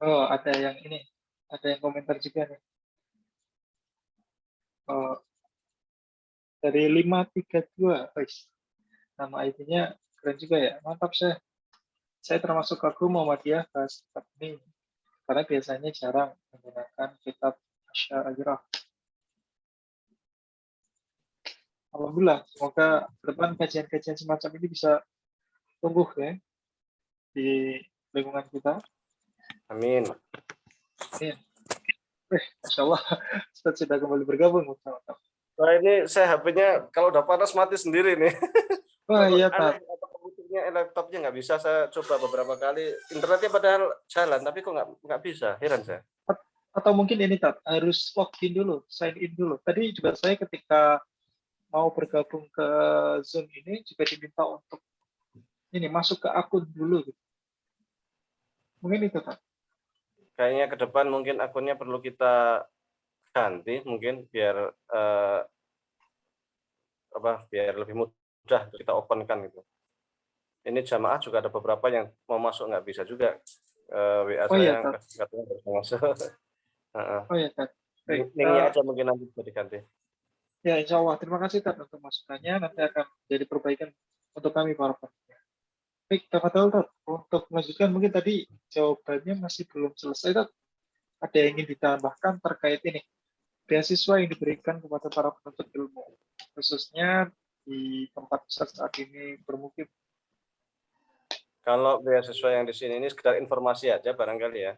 Oh, ada yang ini, ada yang komentar juga nih. Oh, dari 532, guys. Nama ID-nya keren juga ya. Mantap, saya termasuk kagum Muhammadiyah bahas kitab ini, karena biasanya jarang menggunakan kitab Asy'ariyah. Alhamdulillah, semoga ke depan kajian-kajian semacam ini bisa tumbuh ya di lingkungan kita. Amin. Masya Allah, Ustaz sudah kembali bergabung. Mantap. Nah, ini saya HP-nya kalau udah panas mati sendiri nih. Wah iya Tat. Apa komputernya, laptopnya nggak bisa. Saya coba beberapa kali. Internetnya padahal jalan, tapi kok nggak bisa. Heran saya. Atau mungkin ini Tat, harus login dulu, sign in dulu. Tadi juga saya ketika mau bergabung ke Zoom ini juga diminta untuk ini masuk ke akun dulu gitu. Mungkin itu Tat. Kayaknya ke depan mungkin akunnya perlu kita ganti, mungkin biar biar lebih mudah kita open-kan gitu. Ini jamaah juga ada beberapa yang mau masuk nggak bisa juga. WA Oh iya saya Tat. katanya harus masuk. Heeh. Oh iya Tat. Baik. Link-nya aja mungkin nanti bisa diganti. Ya insya Allah. Terima kasih Tat untuk masukannya. Nanti akan jadi perbaikan untuk kami para pendengar. Baik, Tafadhol Tat. Untuk melanjutkan mungkin tadi jawabannya masih belum selesai Tat. Ada yang ingin ditambahkan terkait ini beasiswa yang diberikan kepada para penuntut ilmu, khususnya di tempat Ustaz saat ini bermukim. Kalau beasiswa yang di sini ini sekedar informasi aja barangkali ya.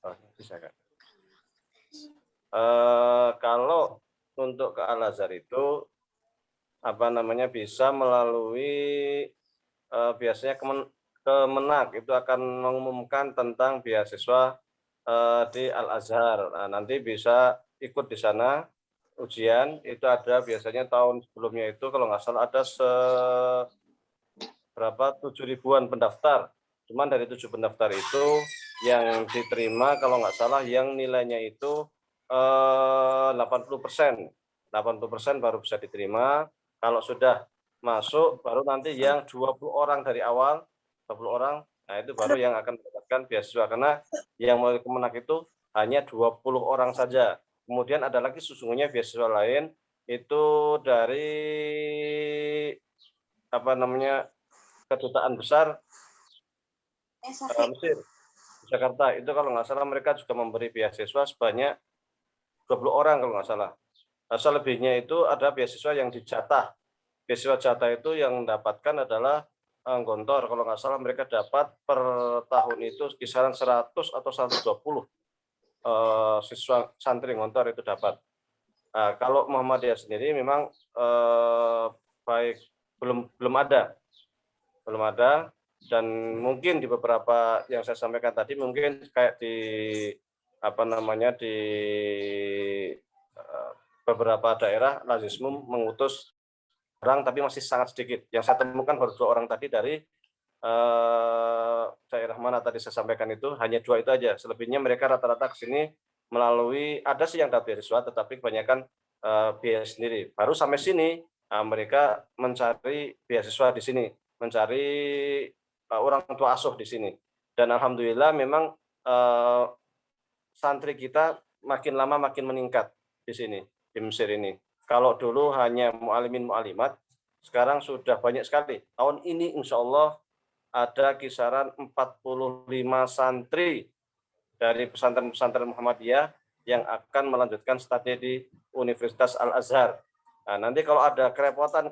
Oh, bisa kan. Kalau untuk ke Al-Azhar itu bisa melalui biasanya Kemenak itu akan mengumumkan tentang beasiswa di Al-Azhar. Nah, nanti bisa ikut di sana ujian. Itu ada biasanya tahun sebelumnya itu kalau nggak salah ada berapa 7.000-an pendaftar. Cuman dari 7 pendaftar itu yang diterima kalau nggak salah yang nilainya itu 80%. 80% baru bisa diterima. Kalau sudah masuk baru nanti yang 20 orang dari awal, 20 orang, nah itu baru yang akan mendapatkan beasiswa karena yang melalui Kemenak itu hanya 20 orang saja. Kemudian ada lagi sesungguhnya beasiswa lain itu dari kedutaan besar Mesir di Jakarta itu kalau nggak salah mereka juga memberi beasiswa sebanyak 20 orang kalau nggak salah. Selebihnya itu ada beasiswa yang dijatah. Beasiswa jatah itu yang mendapatkan adalah Gontor. Kalau nggak salah mereka dapat per tahun itu kisaran 100 atau 120 siswa santri Gontor itu dapat. Nah, kalau Muhammadiyah sendiri memang baik belum ada dan mungkin di beberapa yang saya sampaikan tadi mungkin kayak di beberapa daerah Lazismum mengutus orang tapi masih sangat sedikit. Yang saya temukan baru 2 orang tadi dari daerah mana tadi saya sampaikan itu hanya 2 itu aja. Selebihnya mereka rata-rata ke sini melalui ada sih yang dapat beasiswa tetapi kebanyakan biaya sendiri. Baru sampai sini mereka mencari beasiswa di sini, mencari orang tua asuh di sini. Dan alhamdulillah memang santri kita makin lama makin meningkat di sini, di Mesir ini. Kalau dulu hanya mu'alimin mu'alimat, sekarang sudah banyak sekali. Tahun ini insya Allah ada kisaran 45 santri dari pesantren-pesantren Muhammadiyah yang akan melanjutkan studi di Universitas Al-Azhar. Nah, nanti kalau ada kerepotan,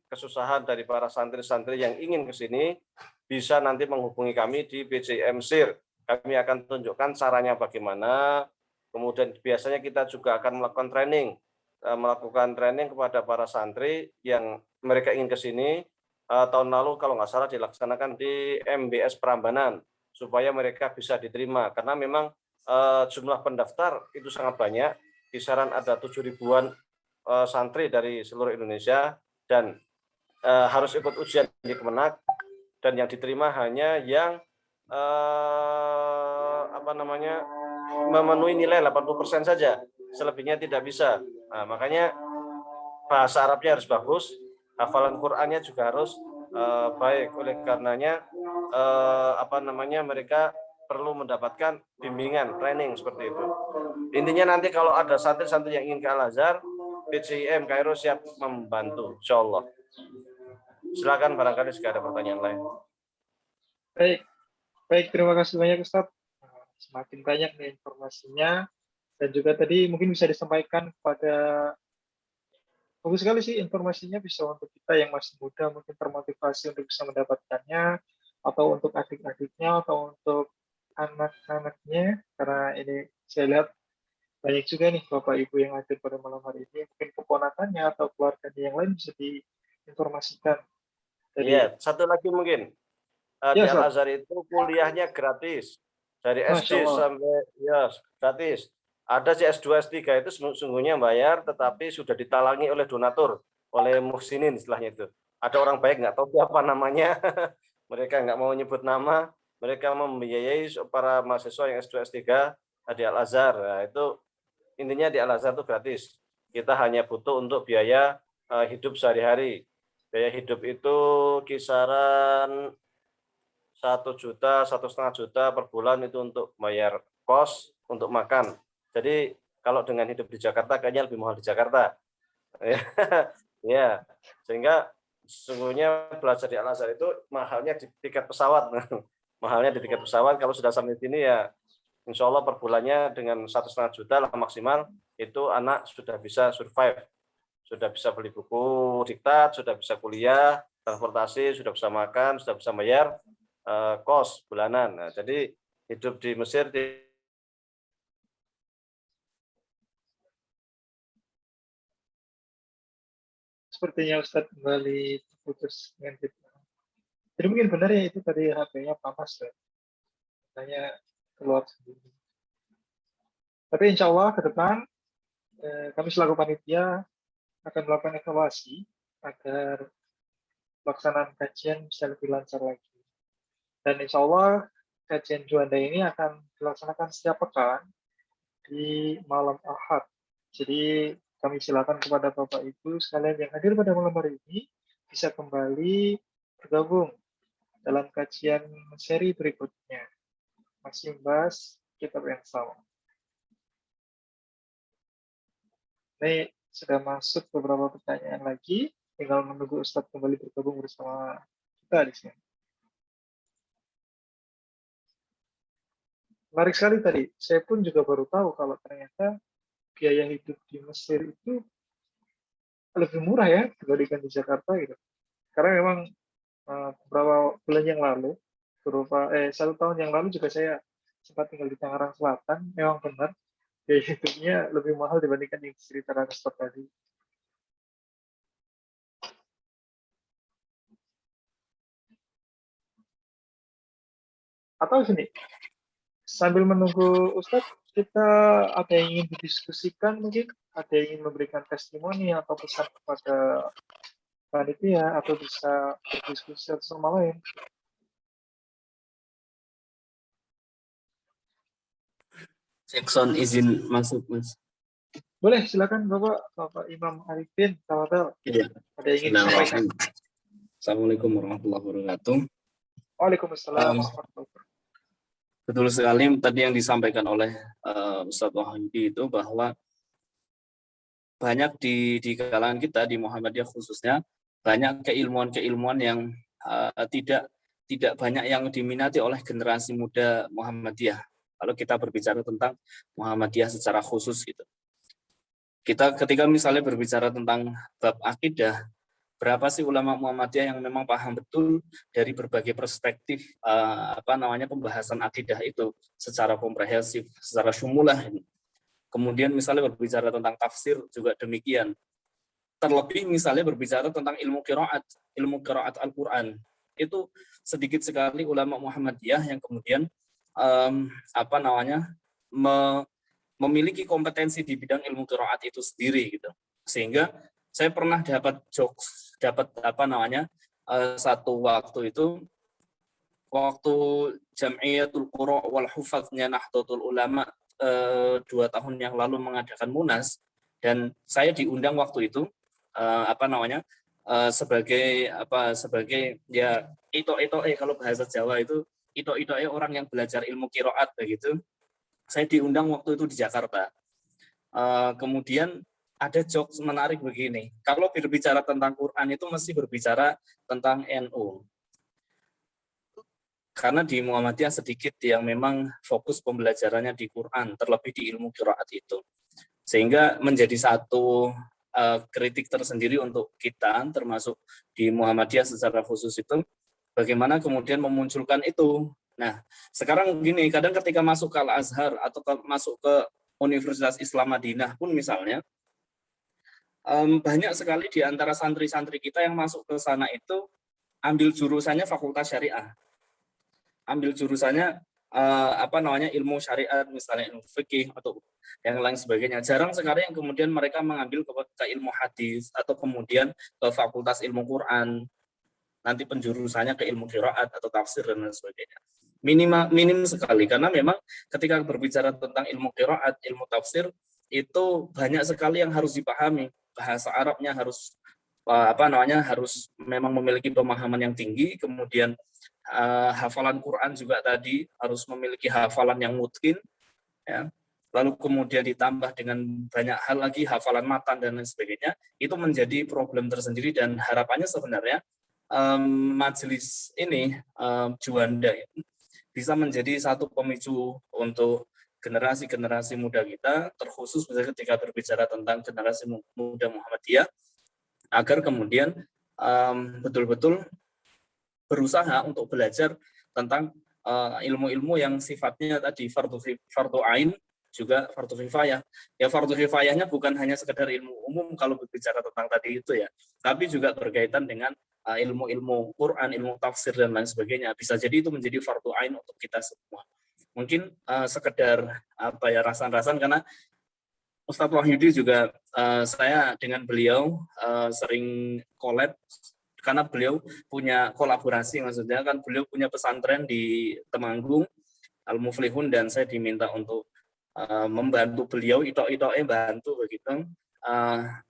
kesusahan dari para santri-santri yang ingin ke sini, bisa nanti menghubungi kami di BCM Mesir. Kami akan tunjukkan caranya bagaimana. Kemudian biasanya kita juga akan melakukan training kepada para santri yang mereka ingin ke sini. Tahun lalu kalau nggak salah dilaksanakan di MBS Prambanan supaya mereka bisa diterima karena memang jumlah pendaftar itu sangat banyak, kisaran ada 7.000-an santri dari seluruh Indonesia dan harus ikut ujian di Kemenak dan yang diterima hanya yang memenuhi nilai 80% saja, selebihnya tidak bisa. Nah, makanya bahasa Arabnya harus bagus, hafalan Qur'annya juga harus baik. Oleh karenanya mereka perlu mendapatkan bimbingan, training seperti itu. Intinya nanti kalau ada santri-santri yang ingin ke Al-Azhar, BCIM Kairo siap membantu, insya Allah. Silakan barangkali jika ada pertanyaan lain. Baik, terima kasih banyak Ustaz. Semakin banyak nih informasinya dan juga tadi mungkin bisa disampaikan kepada bagus sekali sih informasinya bisa untuk kita yang masih muda mungkin termotivasi untuk bisa mendapatkannya atau untuk adik-adiknya atau untuk anak-anaknya karena ini saya lihat banyak juga nih Bapak Ibu yang hadir pada malam hari ini. Mungkin keponakannya atau keluarganya yang lain bisa diinformasikan. Jadi, Iya, satu lagi mungkin. ya, Di Ustaz. Al-Azhar itu kuliahnya gratis. Dari Masya SD Allah. sampai ya gratis. Ada sih S2, S3 itu sungguhnya bayar, tetapi sudah ditalangi oleh donatur, oleh muhsinin istilahnya itu. Ada orang baik nggak tahu siapa namanya, mereka nggak mau nyebut nama, mereka membiayai para mahasiswa yang S2, S3 di Al-Azhar. Nah, itu intinya di Al-Azhar itu gratis. Kita hanya butuh untuk biaya hidup sehari-hari. Biaya hidup itu kisaran 1 juta, 1,5 juta per bulan itu untuk bayar kos, untuk makan. Jadi kalau dengan hidup di Jakarta kayaknya lebih mahal di Jakarta. Ya, sehingga sesungguhnya belajar di Al-Azhar itu mahalnya di tiket pesawat. Mahalnya di tiket pesawat, kalau sudah sampai sini ya insya Allah per bulannya dengan 1,5 juta lah maksimal, itu anak sudah bisa survive. Sudah bisa beli buku diktat, sudah bisa kuliah, transportasi, sudah bisa makan, sudah bisa bayar kos bulanan. Nah, jadi hidup di Mesir Sepertinya Ustadz kembali terputus dengan kita. Jadi mungkin benar ya itu tadi HP-nya panas ya. Katanya keluar sendiri. Tapi insya Allah ke depan kami selaku panitia akan melakukan evaluasi agar pelaksanaan kajian bisa lebih lancar lagi. Dan insya Allah kajian Juanda ini akan dilaksanakan setiap pekan di malam Ahad. Jadi kami silakan kepada Bapak Ibu sekalian yang hadir pada malam hari ini bisa kembali bergabung dalam kajian seri berikutnya. Masih membahas kitab yang sama. Ini sudah masuk beberapa pertanyaan lagi, tinggal menunggu Ustadz kembali bergabung bersama kita di sini. Menarik sekali tadi, saya pun juga baru tahu kalau ternyata biaya hidup di Mesir itu lebih murah ya dibandingkan di Jakarta gitu. Karena memang beberapa bulan yang lalu, 1 tahun yang lalu juga saya sempat tinggal di Tangerang Selatan, memang benar biaya hidupnya lebih mahal dibandingkan di cerita Ustadz tadi. Atau sini, sambil menunggu Ustadz, kita ada yang ingin didiskusikan mungkin, ada yang ingin memberikan testimoni atau pesan kepada panitia, atau bisa berdiskusi satu sama lain. Jackson izin masuk, Mas. Boleh, silakan Bapak Imam Arifin. Iya. Ada yang ingin disampaikan? Assalamualaikum warahmatullahi wabarakatuh. Waalaikumsalam warahmatullahi wabarakatuh. Betul sekali tadi yang disampaikan oleh Ustadz Wahyudi itu bahwa banyak di kalangan kita di Muhammadiyah khususnya banyak keilmuan yang tidak banyak yang diminati oleh generasi muda Muhammadiyah. Kalau kita berbicara tentang Muhammadiyah secara khusus gitu. Kita ketika misalnya berbicara tentang bab akidah, berapa sih ulama Muhammadiyah yang memang paham betul dari berbagai perspektif pembahasan akidah itu secara komprehensif, secara syumulah. Kemudian misalnya berbicara tentang tafsir juga demikian. Terlebih misalnya berbicara tentang ilmu qiraat Al-Qur'an. Itu sedikit sekali ulama Muhammadiyah yang kemudian memiliki kompetensi di bidang ilmu qiraat itu sendiri gitu. Sehingga saya pernah dapat satu waktu itu waktu Jam'iyatul Qura' wal Hufadznya Nahdlatul Ulama 2 tahun yang lalu mengadakan Munas, dan saya diundang waktu itu sebagai ya ito-itoe kalau bahasa Jawa itu ito-itoe orang yang belajar ilmu qiraat begitu. Saya diundang waktu itu di Jakarta. Kemudian ada jokes menarik begini. Kalau berbicara tentang Quran itu mesti berbicara tentang NU. Karena di Muhammadiyah sedikit yang memang fokus pembelajarannya di Quran, terlebih di ilmu qiraat itu. Sehingga menjadi satu kritik tersendiri untuk kita, termasuk di Muhammadiyah secara khusus itu, bagaimana kemudian memunculkan itu. Nah, sekarang begini, kadang ketika masuk ke Al-Azhar atau masuk ke Universitas Islam Madinah pun misalnya, banyak sekali di antara santri-santri kita yang masuk ke sana itu ambil jurusannya fakultas syariah, ambil jurusannya ilmu syariat, misalnya ilmu fikih atau yang lain sebagainya. Jarang sekali yang kemudian mereka mengambil ke ilmu hadis atau kemudian ke fakultas ilmu Quran, nanti penjurusannya ke ilmu qiraat atau tafsir dan lain sebagainya. Minim sekali, karena memang ketika berbicara tentang ilmu qiraat, ilmu tafsir, itu banyak sekali yang harus dipahami. Bahasa Arabnya harus harus memang memiliki pemahaman yang tinggi, kemudian hafalan Quran juga tadi harus memiliki hafalan yang mutqin, ya. Lalu kemudian ditambah dengan banyak hal lagi, hafalan matan dan lain sebagainya, itu menjadi problem tersendiri. Dan harapannya sebenarnya majelis ini Juanda bisa menjadi satu pemicu untuk generasi-generasi muda kita, terkhusus ketika berbicara tentang generasi muda Muhammadiyah, agar kemudian betul-betul berusaha untuk belajar tentang ilmu-ilmu yang sifatnya tadi fardu ain, juga fardu kifayah. Ya, fardu kifayahnya bukan hanya sekedar ilmu umum kalau berbicara tentang tadi itu ya, tapi juga berkaitan dengan ilmu-ilmu Quran, ilmu tafsir dan lain sebagainya. Bisa jadi itu menjadi fardu ain untuk kita semua. Mungkin sekedar rasan-rasan, karena Ustadz Wahyudi juga saya dengan beliau sering collab, karena beliau punya kolaborasi, maksudnya kan beliau punya pesantren di Temanggung, Al-Muflihun, dan saya diminta untuk membantu beliau, bantu begitu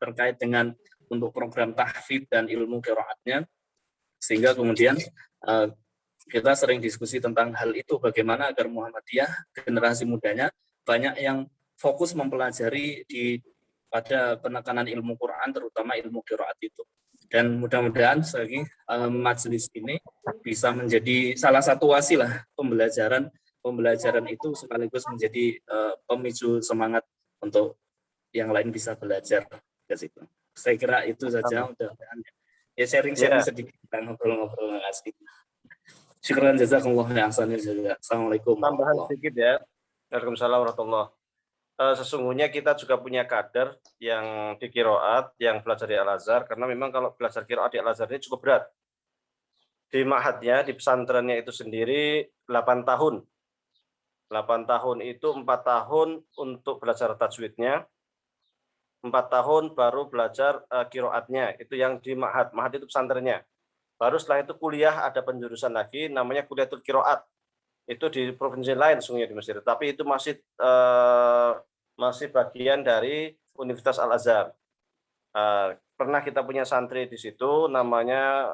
terkait dengan untuk program tahfidz dan ilmu qiraatnya, sehingga kemudian kita sering diskusi tentang hal itu, bagaimana agar Muhammadiyah generasi mudanya banyak yang fokus mempelajari pada penekanan ilmu Quran, terutama ilmu qiraat itu. Dan mudah-mudahan majelis ini bisa menjadi salah satu wasilah pembelajaran itu, sekaligus menjadi pemicu semangat untuk yang lain bisa belajar ke situ. Saya kira itu saja, mudah-mudahan ya sharing-sharing sedikit, ngobrol-ngobrol ngasih. Syukran jazakumullah ya ahsanil jaza. Assalamualaikum. Tambahan sedikit ya. Waalaikumsalam warahmatullahi. Sesungguhnya kita juga punya kader yang di qiraat, yang belajar di Al-Azhar, karena memang kalau belajar qiraat di Al-Azhar ini cukup berat. Di ma'hadnya, di pesantrennya itu sendiri 8 tahun. 8 tahun itu 4 tahun untuk belajar tajwidnya, 4 tahun baru belajar qiraatnya, itu yang di ma'had. Ma'had itu pesantrennya. Baru setelah itu kuliah, ada penjurusan lagi namanya kuliatul qiraat. Itu di provinsi lain sungguhnya di Mesir, tapi itu masih bagian dari Universitas Al-Azhar. Pernah kita punya santri di situ namanya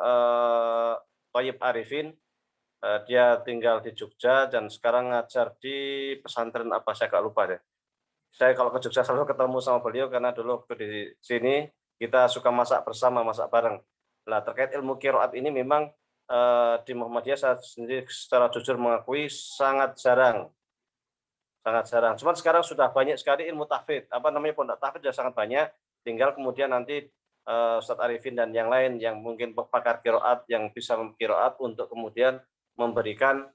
Thayyib Arifin. Dia tinggal di Jogja dan sekarang ngajar di pesantren apa, saya agak lupa deh. Saya kalau ke Jogja selalu ketemu sama beliau karena dulu waktu di sini kita suka masak bersama, masak bareng. Nah, terkait ilmu qiraat ini memang di Muhammadiyah saya sendiri secara jujur mengakui sangat jarang. Cuman sekarang sudah banyak sekali ilmu tahfidz, pondok tahfidz sudah sangat banyak. Tinggal kemudian nanti Ustadz Arifin dan yang lain yang mungkin pakar qiraat yang bisa qiraat untuk kemudian memberikan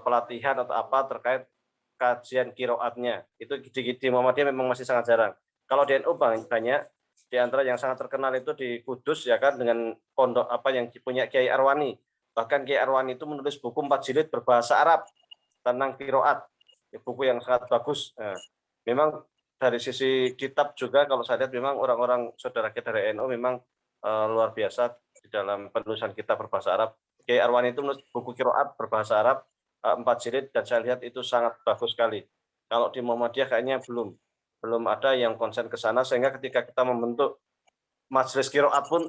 pelatihan atau apa terkait kajian qiraatnya. Itu di Muhammadiyah memang masih sangat jarang. Kalau di NU banyak. Di antara yang sangat terkenal itu di Kudus ya kan, dengan pondok yang punya Kiai Arwani. Bahkan Kiai Arwani itu menulis buku 4 jilid berbahasa Arab tentang qiraat. Buku yang sangat bagus. Nah, memang dari sisi kitab juga kalau saya lihat memang orang-orang saudara kita dari NU memang luar biasa di dalam penulisan kitab berbahasa Arab. Kiai Arwani itu menulis buku qiraat berbahasa Arab 4 jilid dan saya lihat itu sangat bagus sekali. Kalau di Muhammadiyah kayaknya belum ada yang konsen ke sana, sehingga ketika kita membentuk majelis qiraat pun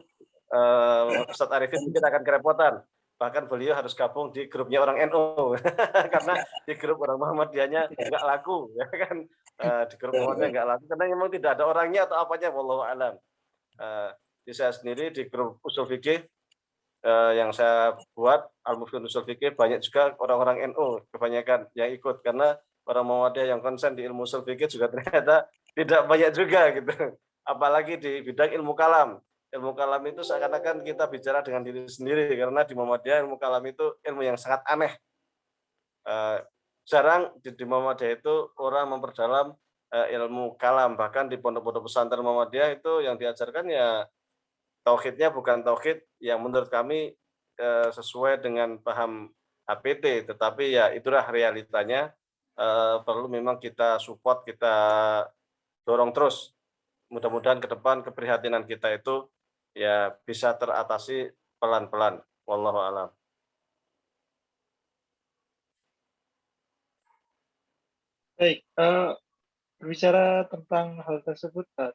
Ustadz Arifin mungkin akan kerepotan. Bahkan beliau harus gabung di grupnya orang NU karena di grup orang Muhammadiyahnya nggak laku, ya kan? Di grup Muhammadiyah nggak laku karena memang tidak ada orangnya atau apanya, wallahu alam. Di saya sendiri di grup usul fikih yang saya buat Al-Muflihun Usul Fikih, banyak juga orang-orang NU kebanyakan yang ikut, karena orang Muhammadiyah yang konsen di ilmu usul fikih juga ternyata tidak banyak juga gitu. Apalagi di bidang ilmu kalam. Ilmu kalam itu seakan-akan kita bicara dengan diri sendiri, karena di Muhammadiyah ilmu kalam itu ilmu yang sangat aneh. jarang di Muhammadiyah itu orang memperdalam ilmu kalam. Bahkan di pondok-pondok pesantren Muhammadiyah itu yang diajarkan ya tauhidnya bukan tauhid yang menurut kami sesuai dengan paham HPT, tetapi ya itulah realitanya. Perlu memang kita support, kita dorong terus. Mudah-mudahan ke depan keprihatinan kita itu ya bisa teratasi pelan-pelan. Wallahu a'lam. Baik, berbicara tentang hal tersebut, Pak.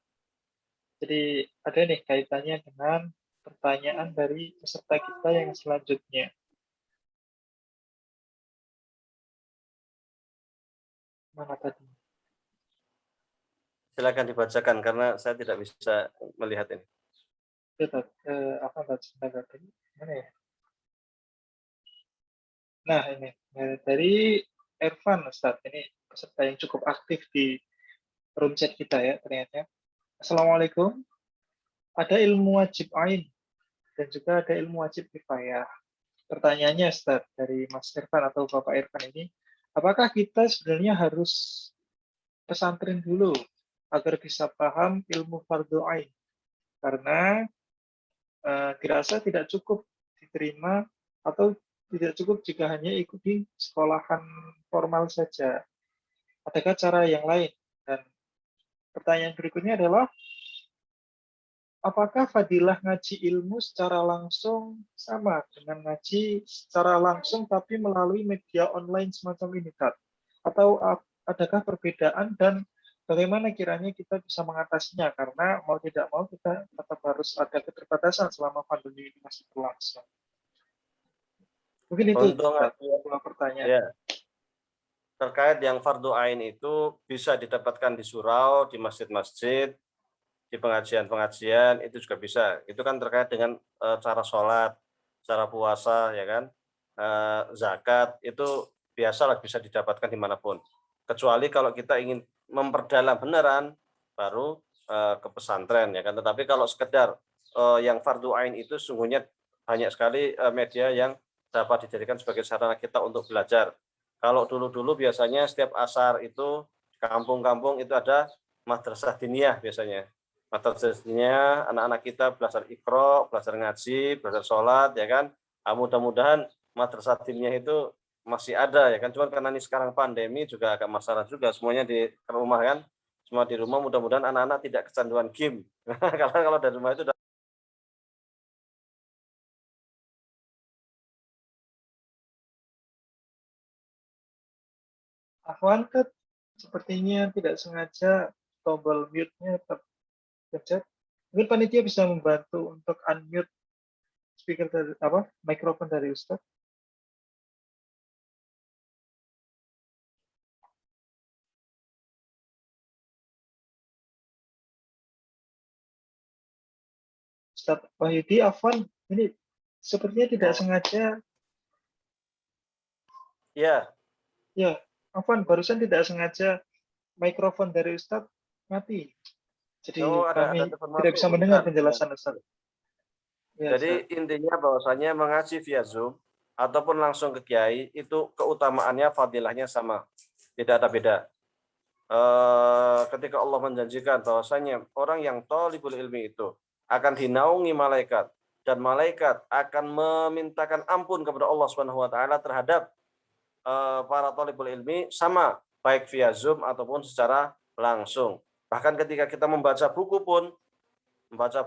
Jadi ada nih kaitannya dengan pertanyaan dari peserta kita yang selanjutnya. Mana tadi? Silakan dibacakan karena saya tidak bisa melihat ini. Apa tadi? Mana ya? Nah ini dari Ervan, Ustaz. Ini peserta yang cukup aktif di room chat kita ya ternyata. Assalamualaikum. Ada ilmu wajib ain dan juga ada ilmu wajib kifayah. Pertanyaannya, Ustaz, dari Mas Irfan atau Bapak Irfan ini, apakah kita sebenarnya harus pesantren dulu agar bisa paham ilmu fardu ain? Karena dirasa tidak cukup diterima atau tidak cukup jika hanya ikuti sekolahan formal saja. Adakah cara yang lain? Dan pertanyaan berikutnya adalah, apakah fadilah ngaji ilmu secara langsung sama dengan ngaji secara langsung tapi melalui media online semacam ini, Kak? Atau adakah perbedaan dan bagaimana kiranya kita bisa mengatasinya? Karena mau tidak mau kita tetap harus ada keterbatasan selama pandemi ini masih berlangsung. Mungkin itu dua pertanyaan. Ya. Terkait yang fardu ain itu bisa didapatkan di surau, di masjid-masjid, di pengajian-pengajian itu juga bisa. Itu kan terkait dengan cara sholat, cara puasa, ya kan, zakat itu biasalah bisa didapatkan dimanapun. Kecuali kalau kita ingin memperdalam beneran, baru ke pesantren, ya kan. Tetapi kalau sekedar yang fardu ain itu sungguhnya banyak sekali media yang dapat dijadikan sebagai sarana kita untuk belajar. Kalau dulu-dulu biasanya setiap asar itu kampung-kampung itu ada madrasah diniyah biasanya. Madrasahnya anak-anak kita belajar Iqra, belajar ngaji, belajar sholat, ya kan. Mudah-mudahan madrasah diniyah itu masih ada, ya kan. Cuma karena ini sekarang pandemi juga agak masalah juga, semuanya di rumah kan. Semua di rumah, mudah-mudahan anak-anak tidak kecanduan game. Karena kalau dari rumah itu Afwan, sepertinya tidak sengaja tombol mute-nya terpencet. Mungkin panitia bisa membantu untuk unmute speaker dari mikrofon dari Ustaz. Ustaz Wahyudi, Afwan, ini sepertinya tidak sengaja. ya. Ya, Afwan, barusan tidak sengaja mikrofon dari Ustaz mati. Jadi kami tidak bisa mendengar penjelasan Ustaz. Ya, jadi intinya bahwasanya mengaji via Zoom ataupun langsung ke kiai itu keutamaannya fadilahnya sama, tidak ada beda. Ketika Allah menjanjikan bahwasanya orang yang thalibul ilmi itu akan dinaungi malaikat dan malaikat akan memintakan ampun kepada Allah Subhanahu wa taala terhadap para thalibul ilmi sama baik via Zoom ataupun secara langsung. Bahkan ketika kita membaca buku pun, membaca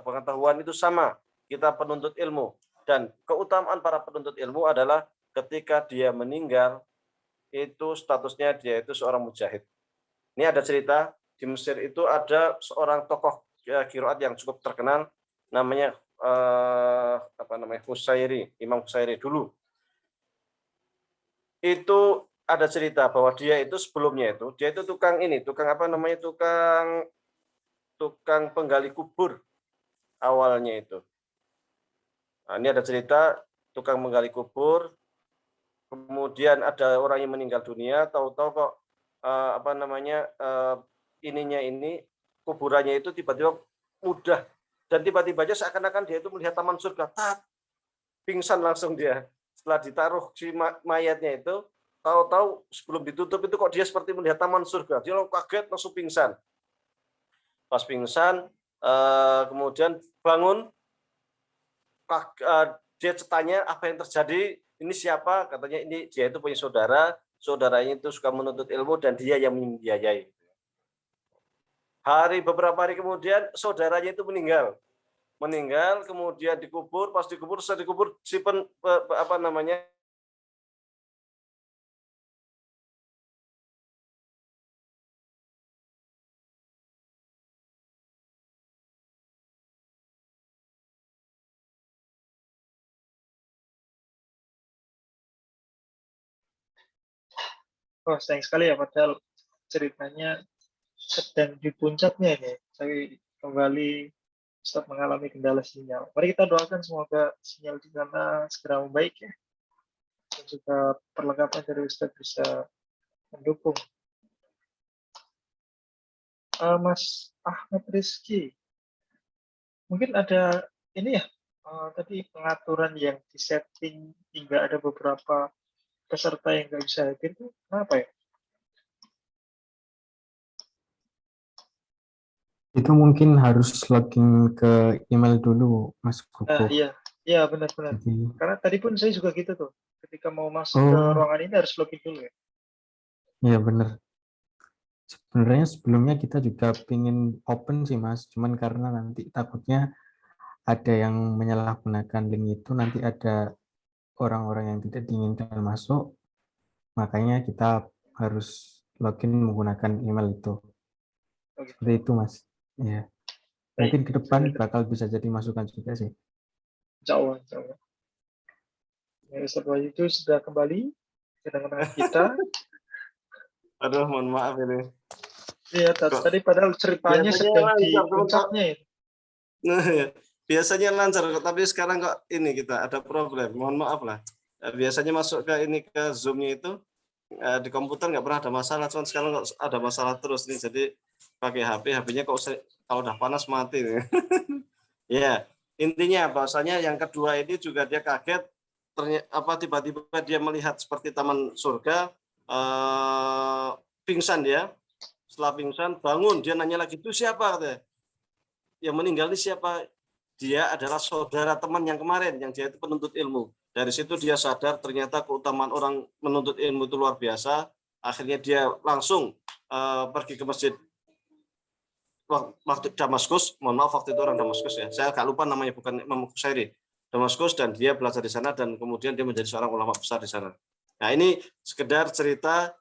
pengetahuan itu sama, kita penuntut ilmu. Dan keutamaan para penuntut ilmu adalah ketika dia meninggal, itu statusnya dia itu seorang mujahid. Ini ada cerita, di Mesir itu ada seorang tokoh qiraat yang cukup terkenal, namanya Husairi, Imam Husairi dulu. Itu ada cerita bahwa dia itu sebelumnya itu, dia itu tukang penggali kubur awalnya itu. Nah, ini ada cerita tukang menggali kubur, kemudian ada orang yang meninggal dunia, tahu-tahu kok kuburannya itu tiba-tiba mudah dan tiba-tiba aja seakan-akan dia itu melihat taman surga, pingsan langsung dia. Setelah ditaruh si mayatnya itu, tahu-tahu sebelum ditutup itu kok dia seperti melihat taman surga. Dia langsung kaget, langsung pingsan. Pas pingsan, kemudian bangun, dia tanya apa yang terjadi, ini siapa? Katanya ini dia itu punya saudara, saudaranya itu suka menuntut ilmu dan dia yang membiayai. Beberapa hari kemudian saudaranya itu meninggal, kemudian dikubur, pas dikubur, setelah dikubur si Oh, sayang sekali ya, padahal ceritanya sedang di puncaknya ini. Tapi kembali Ustaz mengalami kendala sinyal. Mari kita doakan semoga sinyal di sana segera membaik ya. Dan juga perlengkapan dari Ustaz bisa mendukung. Mas Ahmad Rizky, mungkin ada ini ya, tadi pengaturan yang disetting hingga ada beberapa peserta yang nggak bisa hadir itu kenapa ya? Itu mungkin harus login ke email dulu, Mas Koko. Iya benar-benar. Jadi, Karena tadi pun saya juga gitu tuh. Ketika mau masuk ke ruangan ini harus login dulu ya. iya benar. Sebenarnya sebelumnya kita juga pingin open sih Mas, cuman karena nanti takutnya ada yang menyalahgunakan link itu, nanti ada orang-orang yang tidak diinginkan masuk, makanya kita harus login menggunakan email itu. Oh, gitu. Seperti itu Mas. Ya. Mungkin ke depan bakal bisa jadi masukan juga sih. Insya Allah. Ya, Ustaz Wahyu itu sudah kembali ke tengah-tengah kita. Aduh, mohon maaf ini. Iya, tadi padahal ceritanya sedang di puncaknya ya. Nah, ya. Biasanya lancar, tapi sekarang kok ini kita ada problem. Mohon maaf lah. Biasanya masuk ke ini ke Zoom-nya itu di komputer nggak pernah ada masalah, cuman sekarang kok ada masalah terus nih. Jadi pakai HP-nya kok kalau udah panas mati nih. Ya, intinya bahwasanya yang kedua ini juga dia kaget, tiba-tiba dia melihat seperti taman surga, pingsan dia. Setelah pingsan bangun, dia nanya lagi, itu siapa katanya? Yang meninggal ini siapa? Dia adalah saudara teman yang kemarin, yang dia itu penuntut ilmu. Dari situ dia sadar ternyata keutamaan orang menuntut ilmu itu luar biasa. Akhirnya dia langsung pergi ke masjid waktu Damaskus. Mohon maaf, waktu itu orang Damaskus ya. Saya agak lupa namanya, bukan Imam Qusairi. Damaskus, dan dia belajar di sana dan kemudian dia menjadi seorang ulama besar di sana. Nah, ini sekedar cerita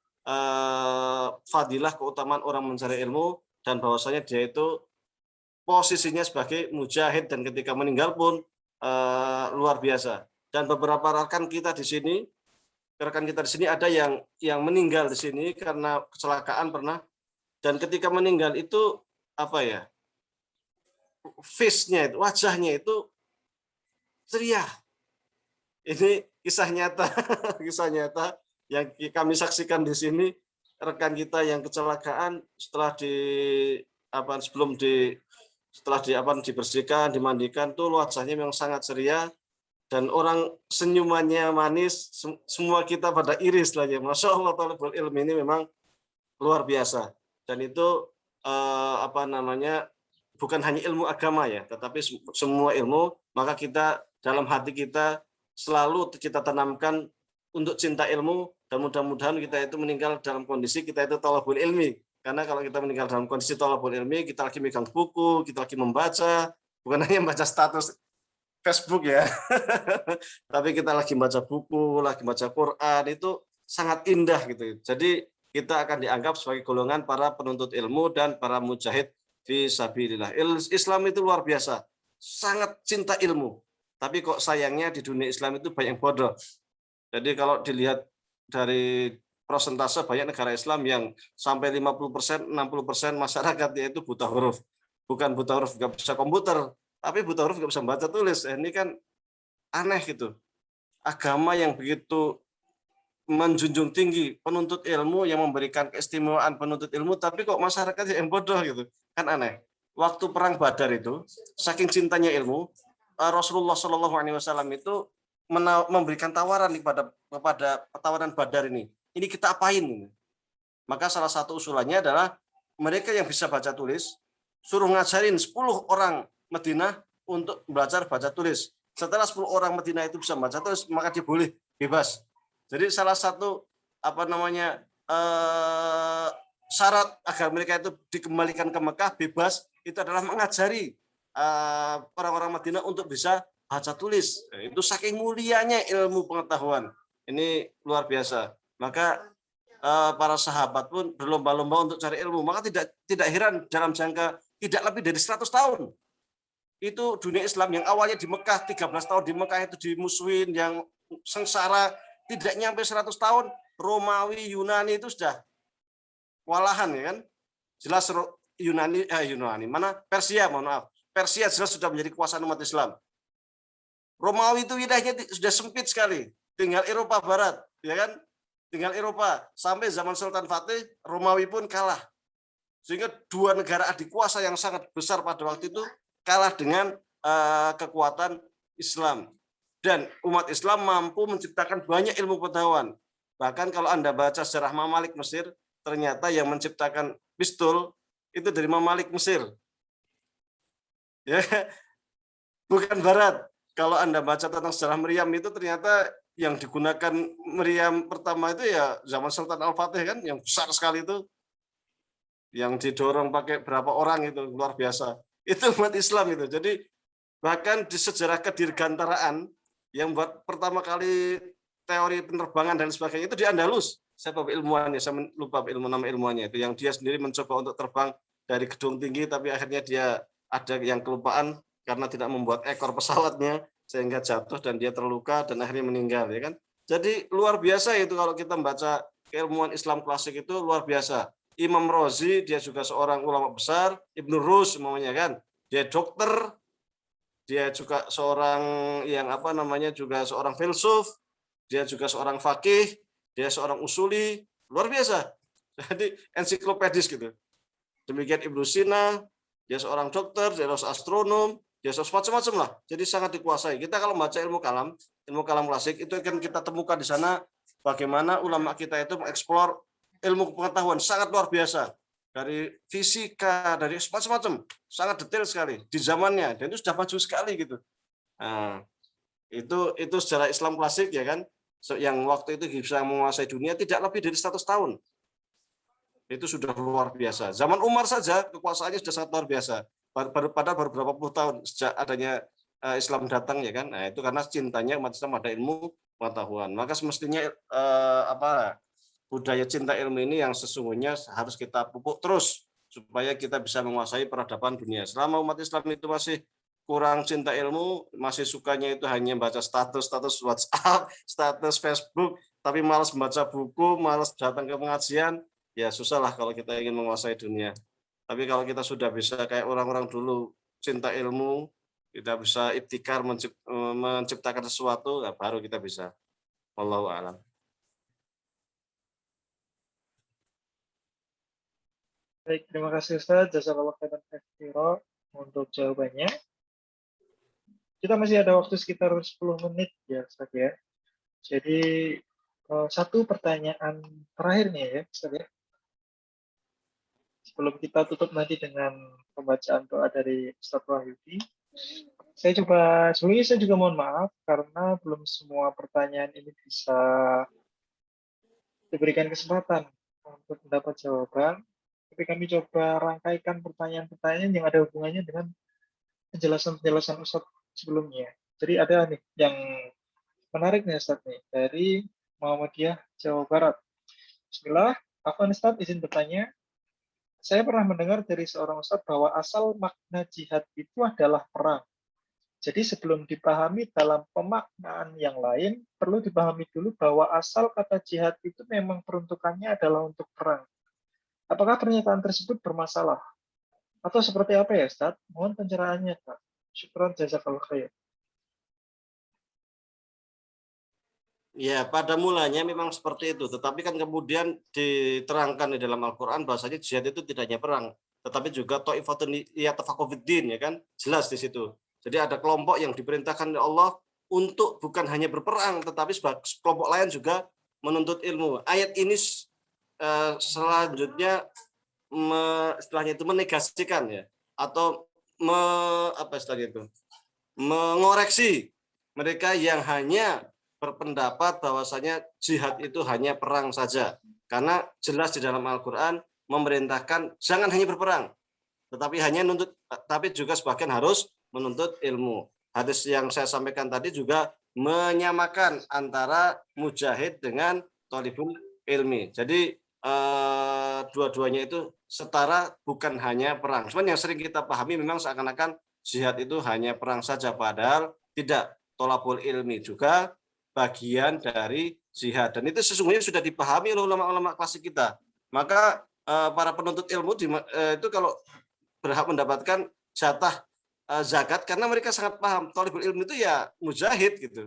fadilah keutamaan orang mencari ilmu dan bahwasanya dia itu posisinya sebagai mujahid dan ketika meninggal pun luar biasa. Dan beberapa rekan kita di sini ada yang meninggal di sini karena kecelakaan pernah, dan ketika meninggal itu apa ya, face-nya itu, wajahnya itu ceria. Ini kisah nyata, kisah nyata yang kami saksikan di sini. Rekan kita yang kecelakaan setelah dibersihkan, dimandikan tuh wajahnya memang sangat ceria dan orang senyumannya manis, semua kita pada iris lah ya. Masya Allah, talibul ilmi ini memang luar biasa. Dan itu bukan hanya ilmu agama ya, tetapi semua ilmu. Maka kita dalam hati kita selalu kita tanamkan untuk cinta ilmu, dan mudah-mudahan kita itu meninggal dalam kondisi kita itu talabul ilmi. Karena kalau kita meninggal dalam kondisi talabul ilmi, kita lagi megang buku, kita lagi membaca, bukan hanya membaca status Facebook ya, tapi kita lagi baca buku, lagi baca Quran, itu sangat indah gitu. Jadi kita akan dianggap sebagai golongan para penuntut ilmu dan para mujahid fi sabilillah. Islam itu luar biasa, sangat cinta ilmu. Tapi kok sayangnya di dunia Islam itu banyak yang bodoh. Jadi kalau dilihat dari persentase, banyak negara Islam yang sampai 50%, 60% masyarakatnya itu buta huruf. Bukan buta huruf nggak bisa komputer, tapi buta huruf nggak bisa baca tulis. Ini kan aneh gitu. Agama yang begitu menjunjung tinggi penuntut ilmu, yang memberikan keistimewaan penuntut ilmu, tapi kok masyarakat yang bodoh gitu. Kan aneh. Waktu perang Badar itu, saking cintanya ilmu, Rasulullah SAW itu memberikan tawaran kepada tawaran Badar ini. ini kita apain? Maka salah satu usulannya adalah mereka yang bisa baca tulis suruh ngajarin 10 orang Madinah untuk belajar baca tulis. Setelah 10 orang Madinah itu bisa baca tulis, maka dia boleh bebas. Jadi salah satu syarat agar mereka itu dikembalikan ke Mekah bebas itu adalah mengajari orang-orang Madinah untuk bisa baca tulis. Itu saking mulianya ilmu pengetahuan. Ini luar biasa. Maka para sahabat pun berlomba-lomba untuk cari ilmu. Maka tidak heran dalam jangka tidak lebih dari 100 tahun. Itu dunia Islam yang awalnya di Mekah 13 tahun di Mekah itu dimusuhin, yang sengsara, tidak nyampe 100 tahun Romawi, Yunani itu sudah walahan, ya kan? Jelas Yunani mana? Persia, mohon maaf. Persia jelas sudah menjadi kekuasaan umat Islam. Romawi itu wilayahnya sudah sempit sekali. Tinggal Eropa Barat, ya kan? Tinggal Eropa. Sampai zaman Sultan Fatih, Romawi pun kalah. Sehingga dua negara adikuasa yang sangat besar pada waktu itu kalah dengan kekuatan Islam. Dan umat Islam mampu menciptakan banyak ilmu pengetahuan. Bahkan kalau Anda baca sejarah Mamalik Mesir, ternyata yang menciptakan pistol itu dari Mamalik Mesir. Ya, bukan Barat. Kalau Anda baca tentang sejarah meriam itu ternyata yang digunakan meriam pertama itu ya zaman Sultan Al-Fatih kan, yang besar sekali itu. Yang didorong pakai berapa orang itu, luar biasa. Itu umat Islam itu. Jadi bahkan di sejarah kedirgantaraan yang buat pertama kali teori penerbangan dan sebagainya itu di Andalus. Siapa ilmuwannya? Saya lupa nama ilmuwannya itu, yang dia sendiri mencoba untuk terbang dari gedung tinggi tapi akhirnya dia ada yang kelupaan karena tidak membuat ekor pesawatnya sehingga jatuh dan dia terluka dan akhirnya meninggal, ya kan. Jadi luar biasa itu kalau kita membaca keilmuan Islam klasik itu luar biasa. Imam Razi dia juga seorang ulama besar, Ibnu Rus namanya kan. Dia dokter, dia juga seorang yang juga seorang filsuf, dia juga seorang fakih, dia seorang usuli, luar biasa. Jadi ensiklopedis gitu. Demikian Ibnu Sina, dia seorang dokter, dia seorang astronom, dia seorang macam-macam lah. Jadi sangat dikuasai. Kita kalau membaca ilmu kalam klasik itu akan kita temukan di sana bagaimana ulama kita itu mengeksplor ilmu pengetahuan sangat luar biasa. Dari fisika, dari macam-macam, sangat detail sekali di zamannya, dan itu sudah maju sekali gitu. Nah, itu sejarah Islam klasik, ya kan, yang waktu itu bisa menguasai dunia tidak lebih dari 100 tahun. Itu sudah luar biasa. Zaman Umar saja kekuasaannya sudah sangat luar biasa. Pada beberapa puluh tahun sejak adanya Islam datang, ya kan. Nah, itu karena cintanya umat Islam pada ilmu pengetahuan. Maka semestinya budaya cinta ilmu ini yang sesungguhnya harus kita pupuk terus supaya kita bisa menguasai peradaban dunia. Selama umat Islam itu masih kurang cinta ilmu, masih sukanya itu hanya baca status WhatsApp, status Facebook, tapi malas membaca buku, malas datang ke pengajian, ya susahlah kalau kita ingin menguasai dunia. Tapi kalau kita sudah bisa kayak orang-orang dulu cinta ilmu, kita bisa ibtikar menciptakan sesuatu, ya baru kita bisa. Wallahu a'lam. Baik, terima kasih Ustaz. Jazakallah khairan katsiran untuk jawabannya. Kita masih ada waktu sekitar 10 menit ya Ustaz ya. Jadi satu pertanyaan terakhir nih ya Ustaz ya. Sebelum kita tutup nanti dengan pembacaan doa dari Ustaz Wahyudi. Sebelumnya saya juga mohon maaf karena belum semua pertanyaan ini bisa diberikan kesempatan untuk mendapat jawaban. Tapi kami coba rangkaikan pertanyaan-pertanyaan yang ada hubungannya dengan penjelasan-penjelasan Ustaz sebelumnya. Jadi ada nih yang menarik nih Ustaz nih dari Muhammadiyah Jawa Barat. Bismillah, Afwan Ustaz izin bertanya. Saya pernah mendengar dari seorang Ustaz bahwa asal makna jihad itu adalah perang. Jadi sebelum dipahami dalam pemaknaan yang lain, perlu dipahami dulu bahwa asal kata jihad itu memang peruntukannya adalah untuk perang. Apakah pernyataan tersebut bermasalah? Atau seperti apa ya, Ustaz? Mohon pencerahannya, Pak. Syukran jazakallahu khair. Ya, pada mulanya memang seperti itu. Tetapi kan kemudian diterangkan di dalam Al-Quran bahasanya jihad itu tidak hanya perang, tetapi juga ta'ifatun yatafaqahu fid-din, ya kan? Jelas di situ. Jadi ada kelompok yang diperintahkan oleh Allah untuk bukan hanya berperang, tetapi kelompok lain juga menuntut ilmu. Ayat ini selanjutnya istilahnya itu menegasikan ya, atau apa istilahnya itu, mengoreksi mereka yang hanya berpendapat bahwasanya jihad itu hanya perang saja. Karena jelas di dalam Al-Quran memerintahkan jangan hanya berperang, tetapi hanya nuntut, tapi juga sebagian harus menuntut ilmu. Hadis yang saya sampaikan tadi juga menyamakan antara mujahid dengan thalibul ilmi. Jadi dua-duanya itu setara, bukan hanya perang. Cuman yang sering kita pahami memang seakan-akan jihad itu hanya perang saja, padahal tidak. Thalabul ilmi juga bagian dari jihad, dan itu sesungguhnya sudah dipahami oleh ulama-ulama klasik kita. Maka para penuntut ilmu itu kalau berhak mendapatkan jatah zakat karena mereka sangat paham thalibul ilmi itu ya mujahid gitu.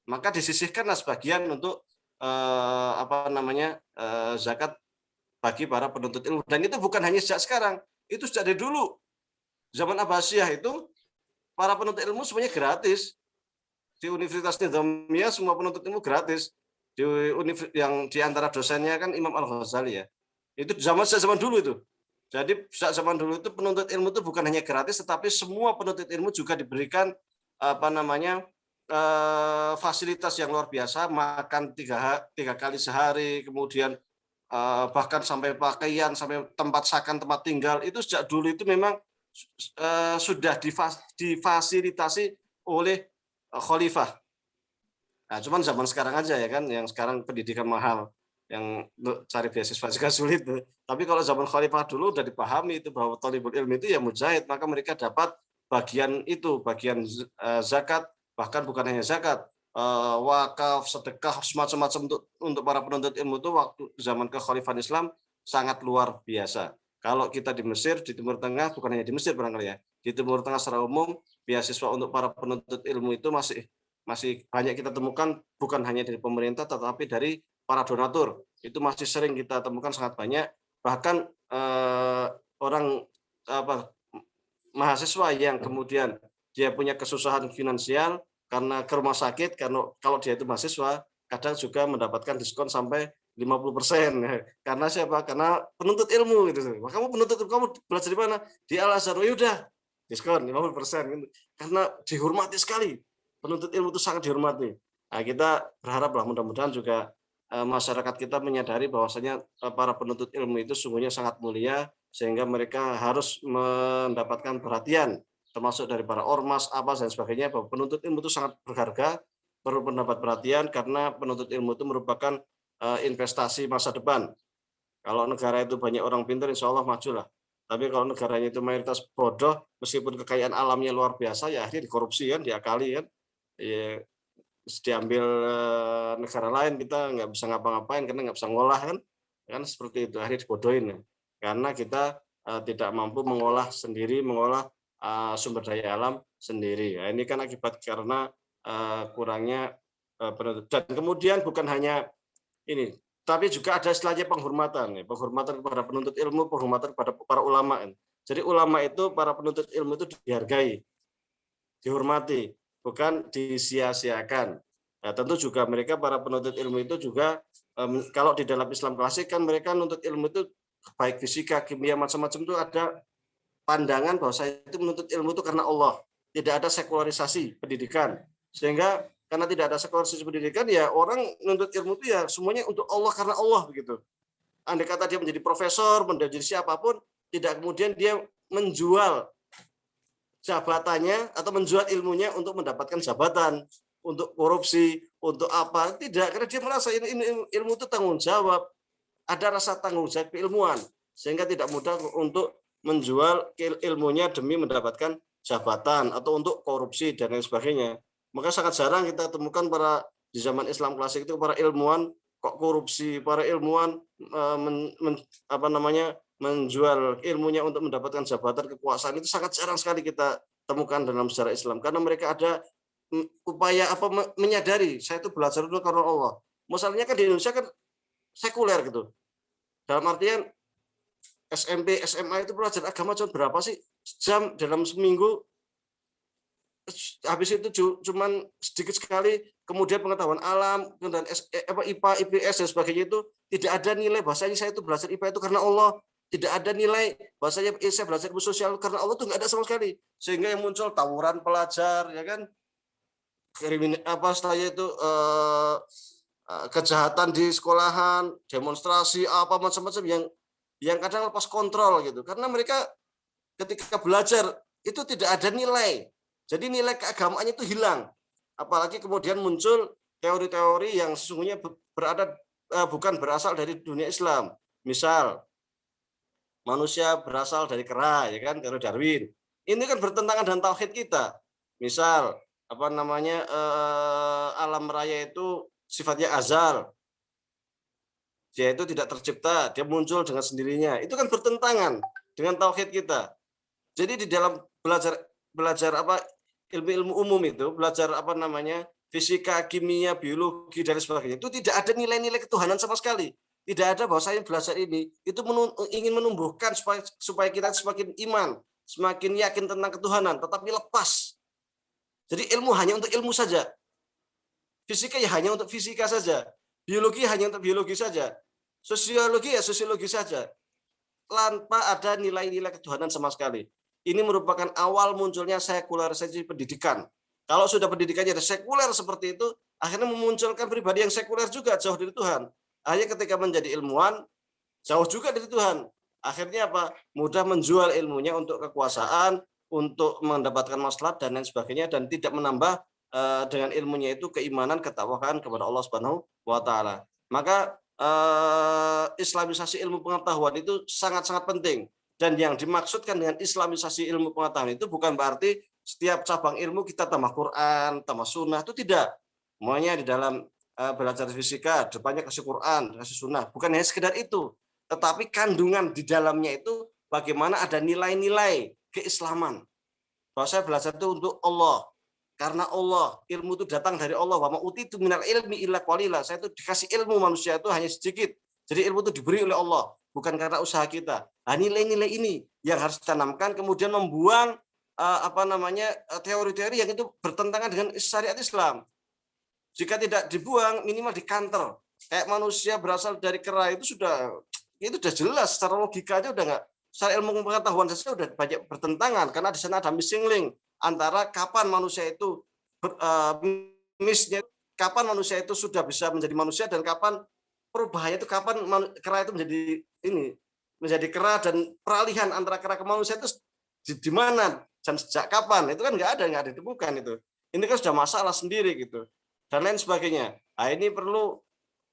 Maka disisihkanlah sebagian untuk zakat bagi para penuntut ilmu, dan itu bukan hanya sejak sekarang, itu sejak dari dulu. Zaman Abbasiyah itu para penuntut ilmu semuanya gratis. Di Universitas Nizamiyah semua penuntut ilmu gratis. Yang diantara dosennya kan Imam Al-Ghazali ya. Itu zaman dulu itu. Jadi zaman dulu itu penuntut ilmu itu bukan hanya gratis, tetapi semua penuntut ilmu juga diberikan fasilitas yang luar biasa, makan tiga kali sehari, kemudian bahkan sampai pakaian, sampai tempat makan, tempat tinggal. Itu sejak dulu itu memang sudah difasilitasi oleh khalifah. Nah, cuman zaman sekarang aja ya kan, yang sekarang pendidikan mahal, yang cari beasiswa juga sulit. Tapi kalau zaman khalifah dulu udah dipahami itu bahwa thalibul ilmi itu ya mujahid, maka mereka dapat bagian itu, bagian zakat, bahkan bukan hanya zakat, wakaf, sedekah, semacam-macam untuk para penuntut ilmu itu waktu zaman kekhalifahan Islam sangat luar biasa. Kalau kita di Mesir, di Timur Tengah, bukan hanya di Mesir barangkali ya, di Timur Tengah secara umum, beasiswa untuk para penuntut ilmu itu masih banyak kita temukan, bukan hanya dari pemerintah, tetapi dari para donatur. Itu masih sering kita temukan sangat banyak. Bahkan mahasiswa yang kemudian dia punya kesusahan finansial karena ke rumah sakit, karena kalau dia itu mahasiswa, kadang juga mendapatkan diskon sampai 50%. Karena siapa? Karena penuntut ilmu gitu. Kamu penuntut ilmu, kamu belajar di mana? Di Al-Azhar. Ya udah, diskon 50% gitu. Karena dihormati sekali. Penuntut ilmu itu sangat dihormati. Nah, kita berharap lah mudah-mudahan juga masyarakat kita menyadari bahwasanya para penuntut ilmu itu sungguhnya sangat mulia, sehingga mereka harus mendapatkan perhatian, termasuk dari para ormas, apa dan sebagainya, bahwa penuntut ilmu itu sangat berharga, perlu mendapat perhatian, karena penuntut ilmu itu merupakan investasi masa depan. Kalau negara itu banyak orang pintar, insya Allah majulah. Tapi kalau negaranya itu mayoritas bodoh, meskipun kekayaan alamnya luar biasa, ya akhirnya dikorupsi kan, diakali kan, ya, diambil negara lain, kita nggak bisa ngapa-ngapain karena nggak bisa ngolah kan seperti itu, akhirnya dibodohin ya. Karena kita tidak mampu mengolah sendiri, mengolah sumber daya alam sendiri. Nah, ini kan akibat karena kurangnya penuntut. Dan kemudian bukan hanya ini, tapi juga ada istilahnya penghormatan, ya. Penghormatan kepada penuntut ilmu, penghormatan kepada para ulama. Jadi ulama itu, para penuntut ilmu itu dihargai, dihormati, bukan disia-siakan. Nah, tentu juga mereka, para penuntut ilmu itu juga, kalau di dalam Islam klasik kan mereka nuntut ilmu itu baik fisika, kimia, macam-macam, itu ada pandangan bahwa saya itu menuntut ilmu itu karena Allah. Tidak ada sekularisasi pendidikan. Sehingga karena tidak ada sekularisasi pendidikan, ya orang menuntut ilmu itu ya semuanya untuk Allah, karena Allah begitu. Andai kata dia menjadi profesor, menjadi siapapun, tidak kemudian dia menjual jabatannya atau menjual ilmunya untuk mendapatkan jabatan, untuk korupsi, untuk apa, tidak, karena dia merasa ini ilmu itu tanggung jawab, ada rasa tanggung jawab keilmuan, sehingga tidak mudah untuk menjual ilmunya demi mendapatkan jabatan atau untuk korupsi dan lain sebagainya. Maka sangat jarang kita temukan di zaman Islam klasik itu para ilmuwan kok korupsi, para ilmuwan menjual ilmunya untuk mendapatkan jabatan kekuasaan, itu sangat jarang sekali kita temukan dalam sejarah Islam, karena mereka ada upaya menyadari saya itu belajar dulu karena Allah. Masalahnya kan di Indonesia kan sekuler gitu. Dalam artian SMP, SMA itu belajar agama cuma berapa sih jam dalam seminggu, habis itu cuman sedikit sekali kemudian pengetahuan alam, kemudian IPA, IPS dan sebagainya itu tidak ada nilai bahasanya saya itu belajar IPA itu karena Allah, tidak ada nilai bahasanya saya belajar ilmu sosial karena Allah, itu nggak ada sama sekali. Sehingga yang muncul tawuran pelajar, ya kan, saya itu kejahatan di sekolahan, demonstrasi apa macam-macam yang kadang lepas kontrol gitu, karena mereka ketika belajar itu tidak ada nilai, jadi nilai keagamaannya itu hilang. Apalagi kemudian muncul teori-teori yang sesungguhnya bukan berasal dari dunia Islam. Misal manusia berasal dari kera, ya kan, teori Darwin. Ini kan bertentangan dengan tauhid kita. Misal alam raya itu sifatnya azal, dia itu tidak tercipta, dia muncul dengan sendirinya. Itu kan bertentangan dengan tauhid kita. Jadi di dalam belajar ilmu-ilmu umum itu, belajar fisika, kimia, biologi dan sebagainya, itu tidak ada nilai-nilai ketuhanan sama sekali. Tidak ada bahwa saya belajar ini itu ingin menumbuhkan supaya kita semakin iman, semakin yakin tentang ketuhanan, tetapi lepas. Jadi ilmu hanya untuk ilmu saja. Fisika ya hanya untuk fisika saja. Biologi hanya untuk biologi saja. Sosiologi ya sosiologi saja. Tanpa ada nilai-nilai ketuhanan sama sekali. Ini merupakan awal munculnya sekularisasi pendidikan. Kalau sudah pendidikannya ada sekuler seperti itu, akhirnya memunculkan pribadi yang sekuler juga, jauh dari Tuhan. Akhirnya ketika menjadi ilmuwan, jauh juga dari Tuhan. Akhirnya apa? Mudah menjual ilmunya untuk kekuasaan, untuk mendapatkan maslahat dan lain sebagainya, dan tidak menambah dengan ilmunya itu keimanan, ketakwaan kepada Allah Subhanahu wa taala. Maka islamisasi ilmu pengetahuan itu sangat-sangat penting. Dan yang dimaksudkan dengan islamisasi ilmu pengetahuan itu bukan berarti setiap cabang ilmu kita tambah Quran, tambah sunnah, itu tidak. Semuanya di dalam belajar fisika, depannya kasih Quran, kasih sunnah. Bukan hanya sekedar itu, tetapi kandungan di dalamnya itu bagaimana ada nilai-nilai keislaman. Bahwa saya belajar itu untuk Allah. Karena Allah, ilmu itu datang dari Allah. Wa ma utitu minal ilmi illa qalila. Saya itu dikasih ilmu manusia itu hanya sedikit. Jadi ilmu itu diberi oleh Allah, bukan karena usaha kita. Nah, nilai-nilai ini yang harus ditanamkan, kemudian membuang teori-teori yang itu bertentangan dengan syariat Islam. Jika tidak dibuang, minimal dikanter. Kayak manusia berasal dari kera itu sudah jelas secara logika aja udah nggak. Secara ilmu pengetahuan saja sudah banyak bertentangan karena di sana ada missing link antara kapan manusia itu kapan manusia itu sudah bisa menjadi manusia dan kapan perubahannya itu, kapan kera itu menjadi kera, dan peralihan antara kera ke manusia itu di mana dan sejak kapan, itu kan nggak ditemukan itu. Ini kan sudah masalah sendiri gitu dan lain sebagainya. Nah, ini perlu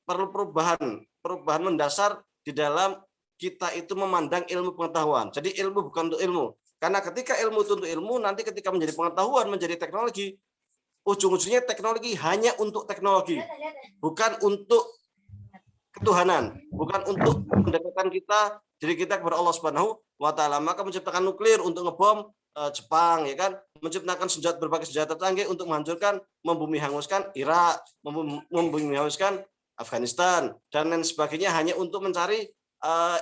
perubahan mendasar di dalam kita itu memandang ilmu pengetahuan. Jadi ilmu bukan untuk ilmu. Karena ketika ilmu itu untuk ilmu, nanti ketika menjadi pengetahuan, menjadi teknologi, ujung-ujungnya teknologi hanya untuk teknologi, bukan untuk ketuhanan, bukan untuk mendekatkan diri kita kepada Allah Subhanahu wa taala. Maka menciptakan nuklir untuk ngebom Jepang, ya kan, menciptakan berbagai senjata canggih untuk menghancurkan, membumi hanguskan Irak, membumi hanguskan Afghanistan dan lain sebagainya, hanya untuk mencari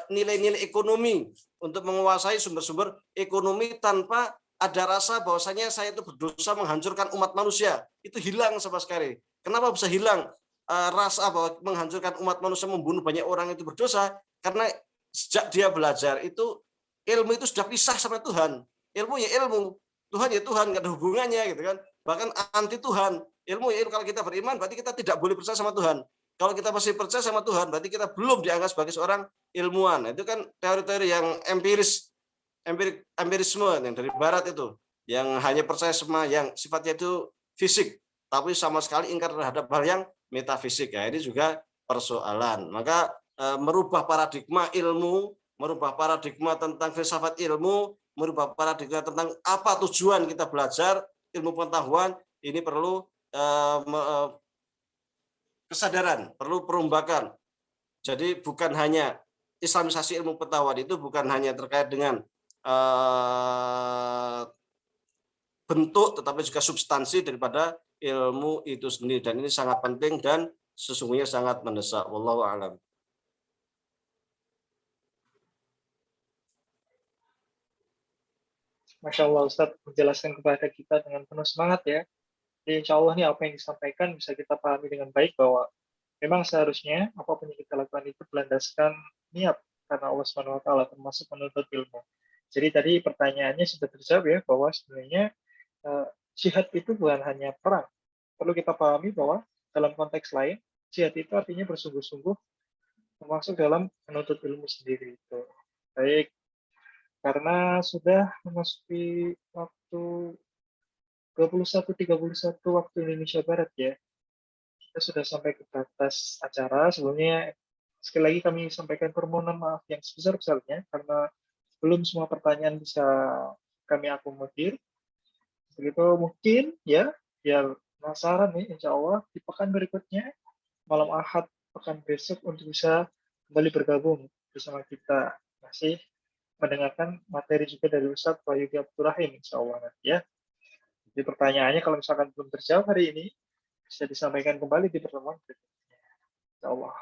nilai-nilai ekonomi, untuk menguasai sumber-sumber ekonomi tanpa ada rasa bahwasanya saya itu berdosa menghancurkan umat manusia. Itu hilang sama sekali. Kenapa bisa hilang rasa bahwa menghancurkan umat manusia, membunuh banyak orang itu berdosa? Karena sejak dia belajar itu, ilmu itu sudah pisah sama Tuhan. Ilmu ya ilmu, Tuhan ya Tuhan, nggak ada hubungannya gitu kan. Bahkan anti Tuhan. Ilmu ya ilmu, kalau kita beriman berarti kita tidak boleh percaya sama Tuhan. Kalau kita masih percaya sama Tuhan, berarti kita belum dianggap sebagai seorang ilmuwan. Itu kan teori-teori yang empirisme yang dari Barat itu, yang hanya percaya sama yang sifatnya itu fisik, tapi sama sekali ingkar terhadap hal yang metafisik. Ya, ini juga persoalan. Maka merubah paradigma ilmu, merubah paradigma tentang filsafat ilmu, merubah paradigma tentang apa tujuan kita belajar ilmu pengetahuan, ini perlu kesadaran, perlu perombakan. Jadi bukan hanya islamisasi ilmu pengetahuan itu bukan hanya terkait dengan bentuk, tetapi juga substansi daripada ilmu itu sendiri. Dan ini sangat penting dan sesungguhnya sangat mendesak. Wallahu a'lam. Masya Allah, Ustadz menjelaskan kepada kita dengan penuh semangat ya. Jadi insya Allah nih apa yang disampaikan bisa kita pahami dengan baik bahwa memang seharusnya apapun yang kita lakukan itu berlandaskan niat karena Allah Subhanahu wa taala, termasuk menuntut ilmu. Jadi tadi pertanyaannya sudah terjawab ya, bahwa sebenarnya jihad itu bukan hanya perang. Perlu kita pahami bahwa dalam konteks lain, jihad itu artinya bersungguh-sungguh, termasuk dalam menuntut ilmu sendiri itu. Baik, karena sudah memasuki waktu 21.31 waktu Indonesia Barat ya, kita sudah sampai ke batas acara. Sebelumnya sekali lagi kami sampaikan permohonan maaf yang sebesar-besarnya karena belum semua pertanyaan bisa kami akomodir. Begitu mungkin ya, biar penasaran nih, insya Allah di pekan berikutnya, malam Ahad pekan besok, untuk bisa kembali bergabung bersama kita. Masih mendengarkan materi juga dari Ustadz Wahyudi Abdurrahim, insya Allah nanti ya. Jadi pertanyaannya kalau misalkan belum terjawab hari ini, bisa disampaikan kembali di pertemuan berikutnya, insya Allah.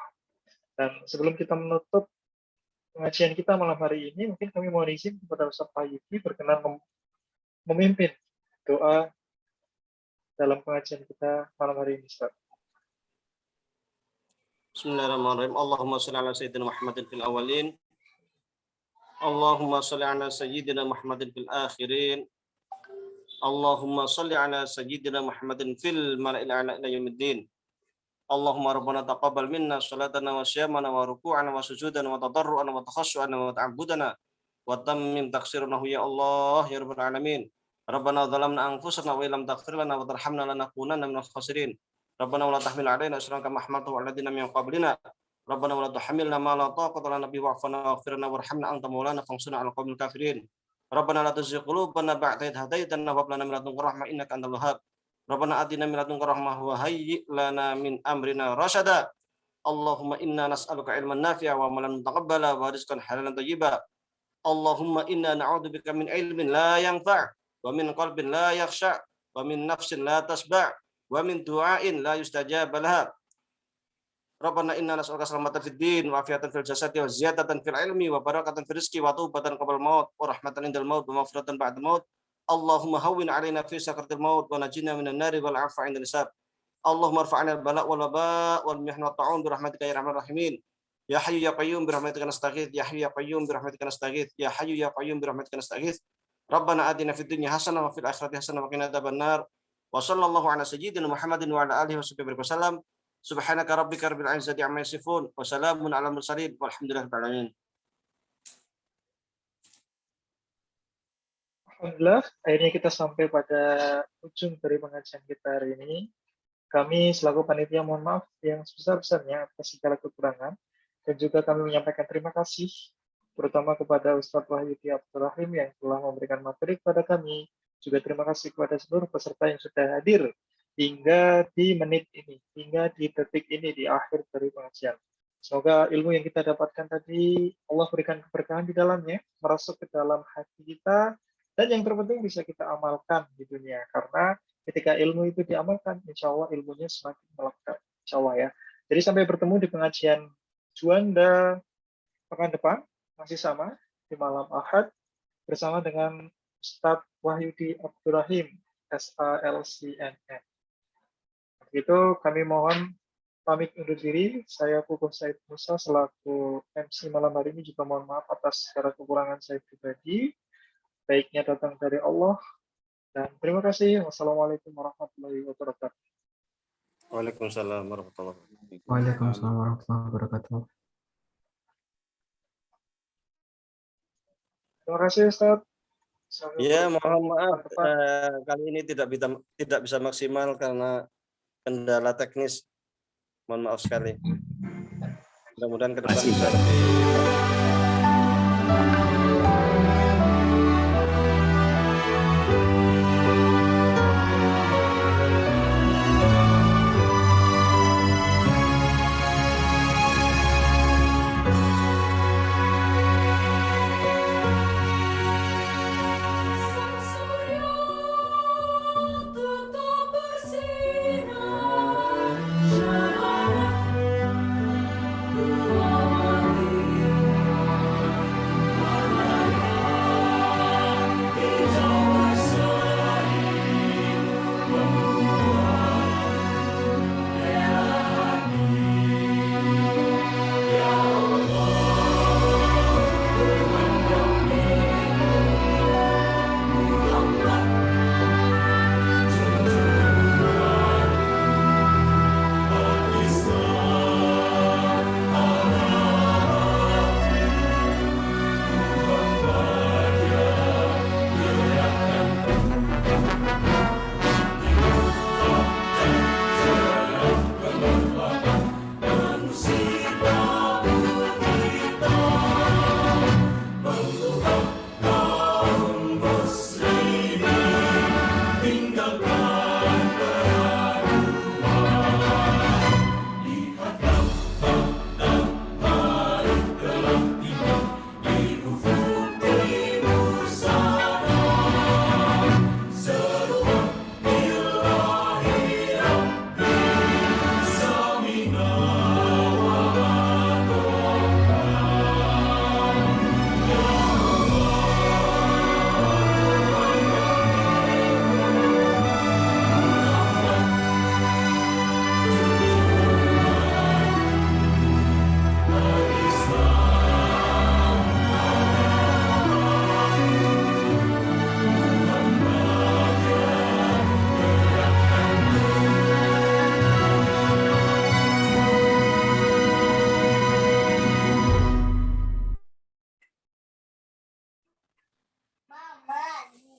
Dan sebelum kita menutup pengajian kita malam hari ini, mungkin kami mohon izin kepada Ustadz Wahyudi berkenan memimpin doa dalam pengajian kita malam hari ini, Ustaz. Bismillahirrahmanirrahim. Allahumma shalli ala sayyidina Muhammadin fil awwalin. Allahumma shalli ala sayyidina Muhammadin fil akhirin. Allahumma shalli ala sayyidina Muhammadin fil mala'il a'la ila yaumiddin. Allahumma rabbana taqabbal minna salatana wa siyamana wa ruku'ana wa sujudana wa tadarru'ana wa takhasyu'ana wa ta'abbudana wa tammim taqsirana ya Allah ya rabbal alamin. Rabbana zalamna anfusana wa illam taghfir lana wa tarhamna lanakunanna minal khasirin. Rabbana wa la tahmil 'alaina isran kama hamaltahu 'ala alladziina min qablina. Rabbana wa la tuhammilna ma la taqata lana bihi wa'fu 'anna waghfir lana warhamna anta maulana fansurna 'alal qaumil kafirin. Rabbana la tuzigh qulubana ba'da idh hadaytana wa hab lana min ladunka rahmah innaka antal wahhab. Rabbana atina min ladunka rahmah wa hayyi' lana min amrina rasyada. Allahumma inna nas'aluka ilman nafi'a wa amalan mutaqabbala wa rizqan halalan thayyiba. Allahumma inna na'udzubika min ilmin la yanfa' wa min qalbin la yakhsha' wa min nafsin la tasba' wa min du'ain la yustajab laha. Rabbana inna nas'aluka salamatan fid din wa afiatan fil jasadi wa ziyadatan fil ilmi wa barakatan fil rizqi wa taubatan qabla maut wa rahmatan indal maut wa maghfiratan ba'da maut. Allahumma hawwin 'alaina fi sakaratil maut wa najina minan nari wal 'afwa 'indal hisab. Allahumma irfa'na al-bala' wal waba' wal mihna wat ta'un bi rahmatika ya arhamar rahimin. Ya hayyu ya qayyum bi rahmatika nastaghits. Ya hayyu ya qayyum bi rahmatika nastaghits. Ya hayyu ya qayyum bi rahmatika nastaghits. Rabbana atina fid dunya hasanah wa fil akhirati hasanah wa qina adzabannar. Wa sallallahu ala sayyidina Muhammadin wa ala alihi wasallam. Subhanaka rabbika rabbil izzati amma yasifun wa salamun ala mursalin walhamdulillahi rabbil alamin. Alhamdulillah, akhirnya kita sampai pada ujung dari pengajian kita hari ini. Kami selaku panitia mohon maaf yang sebesar-besarnya atas segala kekurangan, dan juga kami menyampaikan terima kasih terutama kepada Ustadz Wahyudi Abdurrahim yang telah memberikan materi kepada kami. Juga terima kasih kepada seluruh peserta yang sudah hadir hingga di menit ini, hingga di detik ini, di akhir dari pengajian. Semoga ilmu yang kita dapatkan tadi Allah berikan keberkahan di dalamnya, merasuk ke dalam hati kita, dan yang terpenting bisa kita amalkan di dunia. Karena ketika ilmu itu diamalkan, insya Allah ilmunya semakin melekat, insya Allah ya. Jadi sampai bertemu di pengajian Juanda pekan depan, masih sama di malam Ahad bersama dengan Ustadz Wahyudi Abdurrahim SALCNN. Begitu kami mohon pamit undur diri. Saya Puguh Said Musa selaku MC malam hari ini juga mohon maaf atas segala kekurangan saya pribadi. Baiknya datang dari Allah. Dan terima kasih. Wassalamualaikum warahmatullahi wabarakatuh. Waalaikumsalam warahmatullahi wabarakatuh. Waalaikumsalam warahmatullahi wabarakatuh. Terima kasih Ustaz. Ya, mohon maaf kali ini tidak bisa maksimal karena kendala teknis. Mohon maaf sekali. Mudah-mudahan ke depan bisa lebih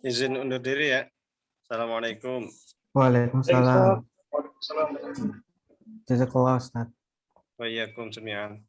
Izin undur diri ya. Assalamualaikum. Waalaikumsalam. Waalaikumsalam. Jazakallah Ustaz. Wa iyyakum jami'an.